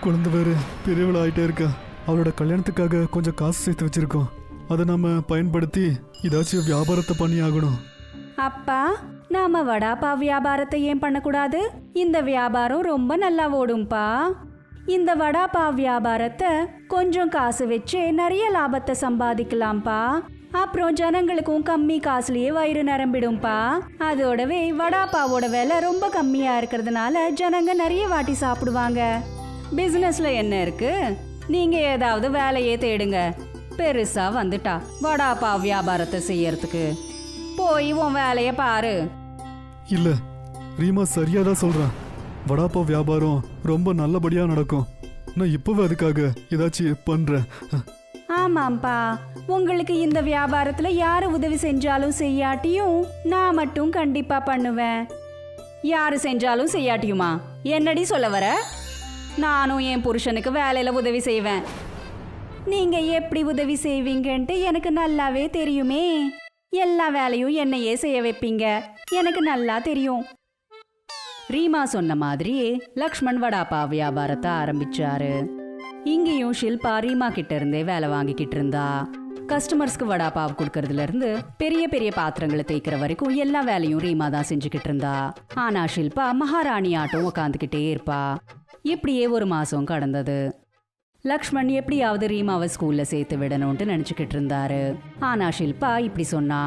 குழந்தை வேற பெரியவள ஆயிட்டே இருக்கா. அவளோட கல்யாணத்துக்காக கொஞ்சம் காசு சேர்த்து வச்சிருக்கோம். அதை நாம பயன்படுத்தி ஏதாச்சும் வியாபாரத்தை பண்ணி ஆகணும். அப்பா, நாம வடாப்பா வியாபாரத்தை ஏன் பண்ணக்கூடாது? இந்த வியாபாரம் ரொம்ப நல்லா ஓடும்பா. இந்த வடாப்பா வியாபாரத்தை கொஞ்சம் காசு வச்சு நிறைய லாபத்தை சம்பாதிக்கலாம்ப்பா. அப்புறம் ஜனங்களுக்கும் கம்மி காசுலயே வயிறு நிரம்பிடும்பா. அதோடவே வடாப்பாவோட விலை ரொம்ப கம்மியா இருக்கிறதுனால ஜனங்க நிறைய வாட்டி சாப்பிடுவாங்க. பிசினஸ்ல என்ன இருக்கு? நீங்க ஏதாவது வேலையே தேடுங்க. பெருசா வந்துட்டா வடாப்பா வியாபாரத்தை செய்யறதுக்கு. போய் உன் வேலைய பாரு. இல்ல, ரீமா சரியாதான் சொல்றான். வடாப்பா வியாபாரம் ரொம்ப நல்லபடியா நடக்கும். நான் இப்பவே அதுக்காக ஏதாச்சும் பண்றேன். ஆமாம்பா, உங்களுக்கு இந்த வியாபாரத்துல யாரு உதவி செஞ்சாலும் செய்யாட்டியும் நான் மட்டும் கண்டிப்பா பண்ணுவேன். யாரு செஞ்சாலும் செய்யாட்டியுமா? என்னடி சொல்ல வர? நானும் என் புருஷனுக்கு வேலையில உதவி செய்வேன். நீங்க எப்படி உதவி செய்வீங்கன்ட்டு எனக்கு நல்லாவே தெரியுமே. எல்லா வேலையும் என்னையே செய்ய வைப்பீங்க, எனக்கு நல்லா தெரியும். ரீமா சொன்ன மாதிரியே லக்ஷ்மண் வடாப்பா வியாபாரத்தை ஆரம்பிச்சாரு. இங்கேயும் ஷில்பா ரீமா கிட்ட இருந்தே வேலை வாங்கிக்கிட்டு இருந்தா. கஸ்டமர்ஸ்க்கு வடாப்பாவ் கொடுக்கறதுல இருந்து பெரிய பெரிய பாத்திரங்களை தேய்க்கிற வரைக்கும் எல்லா வேலையும் ரீமா தான் செஞ்சுக்கிட்டு இருந்தா. ஆனா ஷில்பா மகாராணி ஆட்டம் உக்காந்துக்கிட்டே இருப்பா. இப்படியே ஒரு மாசம் கடந்தது. லக்ஷ்மண் எப்படியாவது ரீமாவை ஸ்கூல்ல சேர்த்து விடணும்ட்டு நினைச்சுக்கிட்டு இருந்தாரு. ஆனா ஷில்பா இப்படி சொன்னா,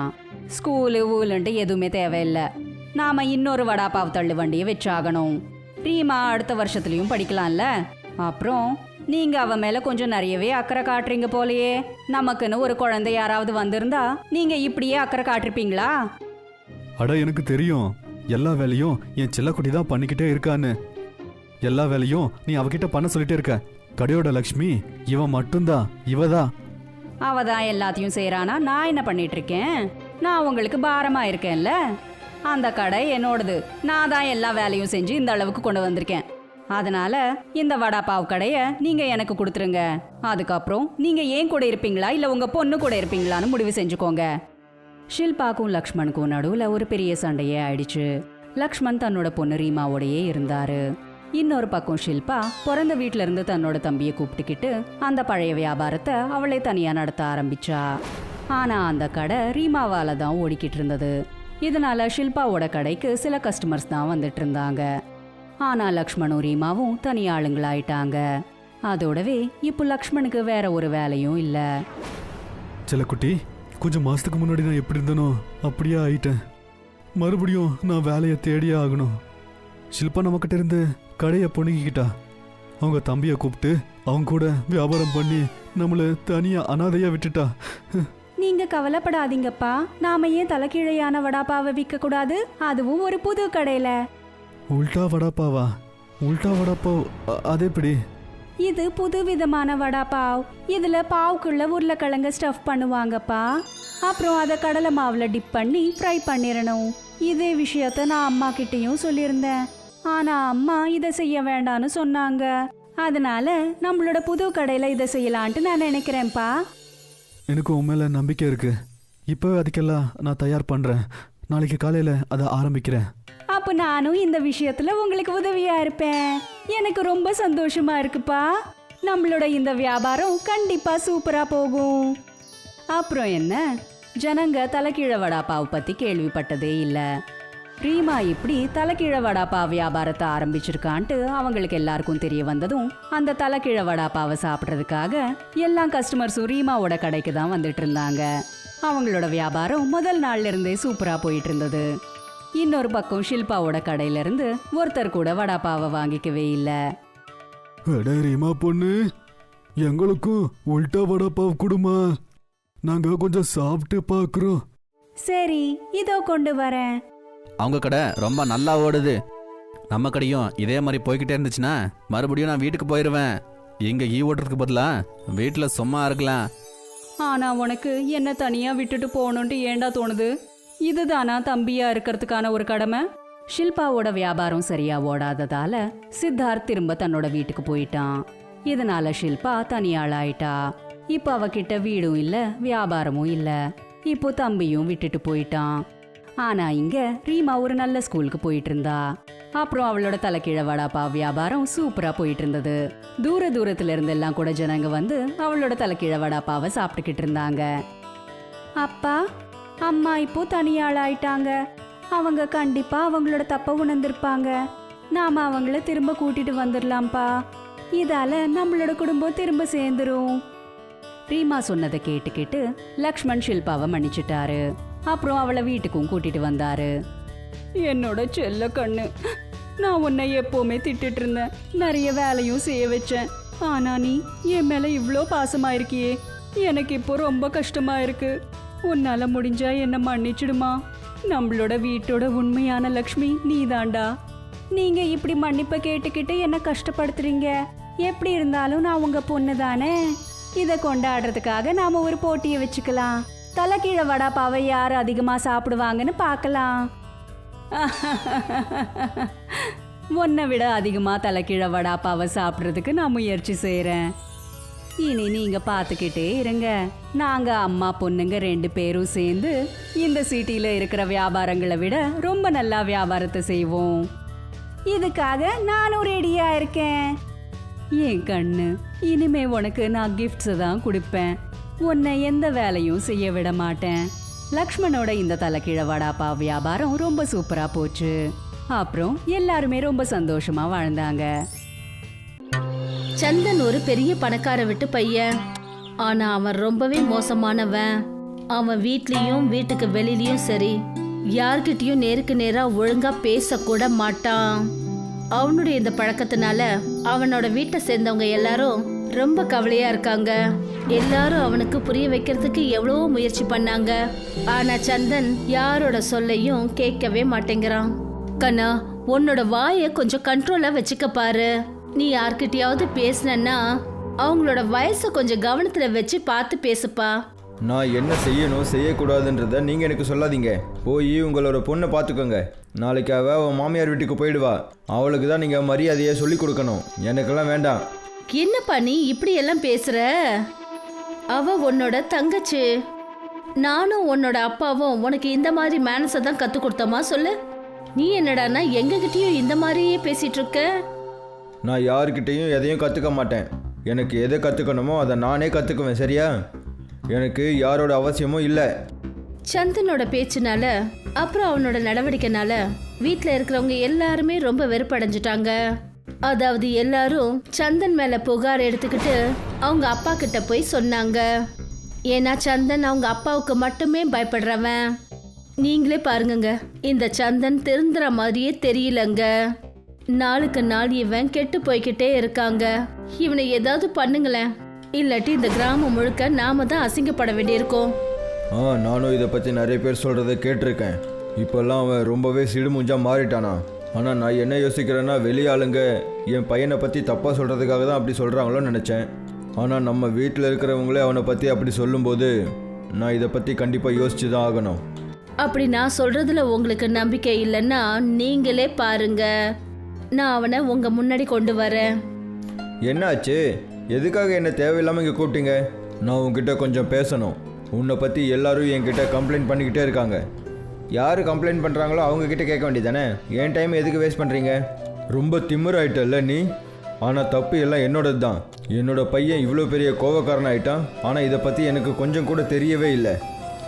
ஸ்கூலு ஊலுன்ட்டு எதுவுமே தேவையில்லை. நாம இன்னொரு வடாப்பாவ் தள்ளு வண்டியை வச்சாகணும். ரீமா அடுத்த வருஷத்துலயும் படிக்கலாம்ல. அப்புறம் நீங்க அவ மேல கொஞ்சம் நிறையவே அக்கறை காட்டுறீங்க போலயே. நமக்குன்னு ஒரு குழந்தை யாராவது வந்திருந்தா நீங்க இப்படியே அக்கறை காட்டிருப்பீங்களா? அட எனக்கு தெரியும், எல்லா வேலையும் என் செல்லக்குட்டி தான் பண்ணிக்கிட்டே இருக்கான்னு. எல்லா வேலையும் நீ அவகிட்ட பண்ண சொல்லிட்டே இருக்க. கடையோட லக்ஷ்மி இவன் மட்டும்தான், இவதான். அவ தான் எல்லாத்தையும் செய்யறானா, நான் என்ன பண்ணிட்டு இருக்கேன்? நான் உங்களுக்கு பாரமா இருக்கேன்ல. அந்த கடை என்னோடது, நான் தான் எல்லா வேலையும் செஞ்சு இந்த அளவுக்கு கொண்டு வந்திருக்கேன். அதனால இந்த வடா பாவ் கடையை நீங்க எனக்கு கொடுத்துருங்க. அதுக்கப்புறம் நீங்க ஏன் கூட இருப்பீங்களா இல்ல உங்க பொண்ணு கூட இருப்பீங்களான்னு முடிவு செஞ்சுக்கோங்க. ஷில்பாக்கும் லக்ஷ்மணுக்கும் நடுவுல ஒரு பெரிய சண்டையே ஆயிடுச்சு. லக்ஷ்மண் தன்னோட பொண்ணு ரீமாவோடையே இருந்தாரு. இன்னொரு பக்கம் ஷில்பா பிறந்த வீட்ல இருந்து தன்னோட தம்பியை கூப்பிட்டுக்கிட்டு அந்த பழைய வியாபாரத்தை அவளே தனியா நடத்த ஆரம்பிச்சா. ஆனா அந்த கடை ரீமாவால தான் ஓடிக்கிட்டு இருந்தது. இதனால ஷில்பாவோட கடைக்கு சில கஸ்டமர்ஸ் தான் வந்துட்டு இருந்தாங்க. ஆனா லக்ஷ்மணும் ரீமாவும் தனி ஆளுங்களாயிட்டாங்க. அதோடவே இப்போ லக்ஷ்மணுக்கு வேற ஒரு வேலையும் இல்ல. செல்லக்குட்டி, கொஞ்சம் மாசத்துக்கு முன்னாடி நான் எப்படி இருந்தனோ அப்படியே ஆயிட்டேன். மறுபடியும் நான் வேலையை தேடியே ஆகணும். ஷில்பா நம்மக்கிட்ட இருந்து கடையை பொணுக்கிக்கிட்டா. அவங்க தம்பியை கூப்பிட்டு அவங்க கூட வியாபாரம் பண்ணி நம்மளை தனியா அனாதையா விட்டுட்டா. நீங்க கவலைப்படாதீங்கப்பா. நாம ஏன் தலைகீழையான வடாப்பாவை விற்க கூடாது, அதுவும் ஒரு புது கடையில. உல்டா வடாப்பாவா? உல்டா வடாப்பாவ் அது எப்படி? இது புது விதமான வடாப்பாவ். இதுல பாவுக்குள்ள உருளைக்கிழங்க ஸ்டஃப் பண்ணுவாங்கப்பா. அப்புறம் அதை கடலை மாவுல டிப் பண்ணி ஃப்ரை பண்ணிடணும். இதே விஷயத்த நான் அம்மா கிட்டயும் சொல்லியிருந்தேன். ஆனா அம்மா இதை செய்ய வேண்டான்னு சொன்னாங்க. அதனால நம்மளோட புது கடையில இதை செய்யலான்ட்டு நான் நினைக்கிறேன்ப்பா. எனக்கு உன் மேல நம்பிக்கை இருக்கு. இப்போ அதுக்கெல்லாம் நான் தயார் பண்றேன். நாளைக்கு காலையில அதை ஆரம்பிக்கிறேன். அப்ப நானும் இந்த விஷயத்துல உங்களுக்கு உதவியா இருப்பேன். எனக்கு ரொம்ப சந்தோஷமா இருக்குப்பா. நம்மளோட இந்த வியாபாரம் கண்டிப்பா சூப்பரா போகும். அப்புறம் என்ன, ஜனங்க தலைகீழ வடாப்பாவை பத்தி கேள்விப்பட்டதே இல்ல. ரீமா இப்படி தலைகீழ வடாப்பா வியாபாரத்தை ஆரம்பிச்சிருக்கான்ட்டு அவங்களுக்கு எல்லாருக்கும் தெரிய வந்ததும் அந்த தலைகீழ வடாப்பாவை சாப்பிட்றதுக்காக எல்லா கஸ்டமர்ஸும் ரீமாவோட கடைக்கு தான் வந்துட்டு இருந்தாங்க. அவங்களோட வியாபாரம் முதல் நாள்ல இருந்தே சூப்பரா போயிட்டு இருந்தது. இன்னொரு பக்கம் ஷில்பாவோட கடையில இருந்து ஒருத்தர் கூட வடாப்பாவை வாங்கிக்கவே இல்ல. அட ரீமா பொண்ணு, எங்களுக்கும் உல்டா வடாப்பாவ் கொடுமா, நாங்க கொஞ்சம் சாப்பிட்டு பாக்குறோம். சரி, இதோ கொண்டு வரேன். அவங்க கடை ரொம்ப நல்லா ஓடுது. நம்ம கடையும் இதே மாதிரி போய்கிட்டே இருந்துச்சுன்னா மறுபடியும் நான் வீட்டுக்கு போயிடுவேன். இங்கே ஓட்டுறதுக்கு பதிலாக வீட்டில் சும்மா இருக்கலாம். ஆனா உனக்கு என்ன தனியா விட்டுட்டு போகணுன்ட்டு ஏண்டா தோணுது? இதுதானா தம்பியா இருக்கிறதுக்கான ஒரு கடமை? ஷில்பாவோட வியாபாரம் சரியா ஓடாததால சித்தார்த் திரும்ப தன்னோட வீட்டுக்கு போயிட்டான். இதனால ஷில்பா தனியாளாயிட்டா. இப்போ அவகிட்ட வீடும் இல்ல, வியாபாரமும் இல்ல. இப்போ தம்பியும் விட்டுட்டு போயிட்டான். ஆனா இங்க ரீமா ஒரு நல்ல ஸ்கூலுக்கு போயிட்டு இருந்தா. அப்புறம் அவளோட தலைக்கீழ வடாப்பா வியாபாரம் சூப்பரா போயிட்டு இருந்தது. தூரத்துல இருந்து எல்லாம் கூட ஜனங்க வந்து அவளோட தலைக்கீழ வடாப்பாவை சாப்பிட்டுக்கிட்டு இருந்தாங்க. அப்பா அம்மா இப்போ தனியாளாயிட்டாங்க. அவங்க கண்டிப்பா அவங்களோட தப்ப உணர்ந்திருப்பாங்க. நாம அவங்கள திரும்ப கூட்டிட்டு வந்துடலாம்ப்பா. இதால நம்மளோட குடும்பம் திரும்ப சேர்ந்துரும். ரீமா சொன்னதை கேட்டு லக்ஷ்மண் ஷில்பாவை மன்னிச்சிட்டாரு. அப்புறம் அவளை வீட்டுக்கும் கூட்டிட்டு வந்தாரு. என்னோட செல்ல கண்ணு, நான் உன்னை எப்பவுமே திட்டிட்டு இருந்தேன், நிறைய வேலையும் செய்ய வச்சேன். ஆனா நீ என் மேல இவ்ளோ பாசமா இருக்கியே, எனக்கு இப்போ ரொம்ப கஷ்டமா இருக்கு. உன்னால முடிஞ்சா என்ன மன்னிச்சிடுமா. நம்மளோட வீட்டோட உண்மையான லக்ஷ்மி நீதாண்டா. நீங்க இப்படி மன்னிப்பை கேட்டுக்கிட்டு என்ன கஷ்டப்படுத்துறீங்க. எப்படி இருந்தாலும் நான் உங்க பொண்ணு தானே. இதை கொண்டாடுறதுக்காக நாம ஒரு போட்டியை வச்சுக்கலாம். தலைக்கீழ வடாப்பாவை யார் அதிகமா சாப்பிடுவாங்கன்னு பார்க்கலாம். உன்னை விட அதிகமா தலைக்கீழ வடாப்பாவை சாப்பிட்றதுக்கு நான் முயற்சி செய்யறேன். இனி நீங்க பார்த்துக்கிட்டே இருங்க. நாங்க அம்மா பொண்ணுங்க 2 பேரும் சேர்ந்து இந்த சிட்டில இருக்கிற வியாபாரங்களை விட ரொம்ப நல்லா வியாபாரத்தை செய்வோம். இதுக்காக நானும் ரெடியா இருக்கேன். என் கண்ணு, இனிமே உனக்கு நான் கிஃப்ட்ஸ் தான் கொடுப்பேன். உன்னை எந்த வேலையும் செய்ய விட மாட்டேன். லக்ஷ்மணோட இந்த தலைக்கீழ வடாப்பா வியாபாரம் ரொம்ப சூப்பரா போச்சு. அப்புறம் எல்லாருமே ரொம்ப சந்தோஷமா வாழ்ந்தாங்க. சந்தன் ஒரு பெரிய பணக்கார விட்டு பையன். ஆனா அவன் ரொம்பவே மோசமானவன். அவன் வீட்லயும் வீட்டுக்கு வெளியிலயும் சரி, யார்கிட்டயும் நேருக்கு நேரா ஒழுங்கா பேசக்கூட மாட்டான். அவனுடைய இந்த பழக்கத்தினால அவனோட வீட்டை சேர்ந்தவங்க எல்லாரும் ரொம்ப கவலையா இருக்காங்க. எல்லாரும் அவனுக்கு புரிய வைக்கிறதுக்கு எவ்வளவோ முயற்சி பண்ணாங்க. ஆனா சந்தன் யாரோட சொல்லையும் கேட்கவே மாட்டேங்கிறான். கண்ணா, உன்னோட வாயை கொஞ்சம் கண்ட்ரோலா வச்சுக்க பாரு. நீ யார்கிட்டயாவது பேசினா அவங்களோட வயசை கொஞ்சம் கவனத்துல வச்சு பார்த்து பேசுப்பா. நான் என்ன செய்யணும் செய்யக்கூடாதுன்றத நீங்கள் எனக்கு சொல்லாதீங்க. போய் உங்களோட பொண்ணை பார்த்துக்கோங்க. நாளைக்கு அவள் மாமியார் வீட்டுக்கு போயிடுவா. அவளுக்கு தான் நீங்கள் மரியாதையை சொல்லி கொடுக்கணும். எனக்கெல்லாம் வேண்டாம். என்னப்பா நீ இப்படி எல்லாம் பேசுற? அவ உன்னோட தங்கச்சி. நானும் உன்னோட அப்பாவும் உனக்கு இந்த மாதிரி மேனஸை தான் கத்து கொடுத்தோமா சொல்லு. நீ என்னடானா எங்ககிட்டயும் இந்த மாதிரியே பேசிட்டு இருக்க. நான் யாருக்கிட்டேயும் எதையும் கற்றுக்க மாட்டேன். எனக்கு எதை கற்றுக்கணுமோ அதை நானே கற்றுக்குவேன். சரியா? எனக்கு யாரோட அவசியமும் இல்லை. சந்தனோட பேச்சுனால அப்புறம் அவனோட நடவடிக்கைனால வீட்டில் இருக்கிறவங்க எல்லாருமே ரொம்ப வெறுப்படைஞ்சிட்டாங்க. அதாவது எல்லாரும் சந்தன் மேல புகார் எடுத்துக்கிட்டு அவங்க அப்பா கிட்ட போய் சொன்னாங்க. ஏன்னா சந்தன் அவங்க அப்பாவுக்கு மட்டுமே பயப்படுறவன். நீங்களே பாருங்கங்க, இந்த சந்தன் திருந்துற மாதிரியே தெரியலங்க. நாளுக்கு நாள் இவன் கெட்டு போய்கிட்டே இருக்காங்க. இவனை ஏதாவது பண்ணுங்களேன், இல்லாட்டி இந்த கிராமம் முழுக்க நாம தான் அசிங்கப்பட வேண்டியிருக்கோம். நானும் இதை பற்றி நிறைய பேர் சொல்கிறத கேட்டிருக்கேன். இப்போல்லாம் அவன் ரொம்பவே சிடுமுஞ்சா மாறிட்டானா. ஆனால் நான் என்ன யோசிக்கிறேன்னா, வெளியாளுங்க என் பையனை பற்றி தப்பாக சொல்கிறதுக்காக தான் அப்படி சொல்கிறாங்களோன்னு நினச்சேன். ஆனால் நம்ம வீட்டில் இருக்கிறவங்களே அவனை பற்றி அப்படி சொல்லும்போது நான் இதை பற்றி கண்டிப்பாக யோசிச்சு தான் ஆகணும். அப்படி நான் சொல்றதுல உங்களுக்கு நம்பிக்கை இல்லைன்னா நீங்களே பாருங்க, நான் அவனை உங்க முன்னாடி கொண்டு வரேன். என்னாச்சு? எதுக்காக என்ன தேவையில்லாமல் இங்கே கூப்பிட்டீங்க? நான் உங்ககிட்ட கொஞ்சம் பேசணும். உன்னை பற்றி எல்லாரும் என்கிட்ட கம்ப்ளைண்ட் பண்ணிக்கிட்டே இருக்காங்க. யார் கம்ப்ளைண்ட் பண்ணுறாங்களோ அவங்கக்கிட்ட கேட்க வேண்டியதானே? என் டைம் எதுக்கு வேஸ்ட் பண்ணுறீங்க? ரொம்ப திமிராயிட்டல்ல நீ. ஆனால் தப்பு எல்லாம் என்னோடது தான். என்னோட பையன் இவ்வளோ பெரிய கோவக்காரன் ஆகிட்டான். ஆனால் இதை பற்றி எனக்கு கொஞ்சம் கூட தெரியவே இல்லை.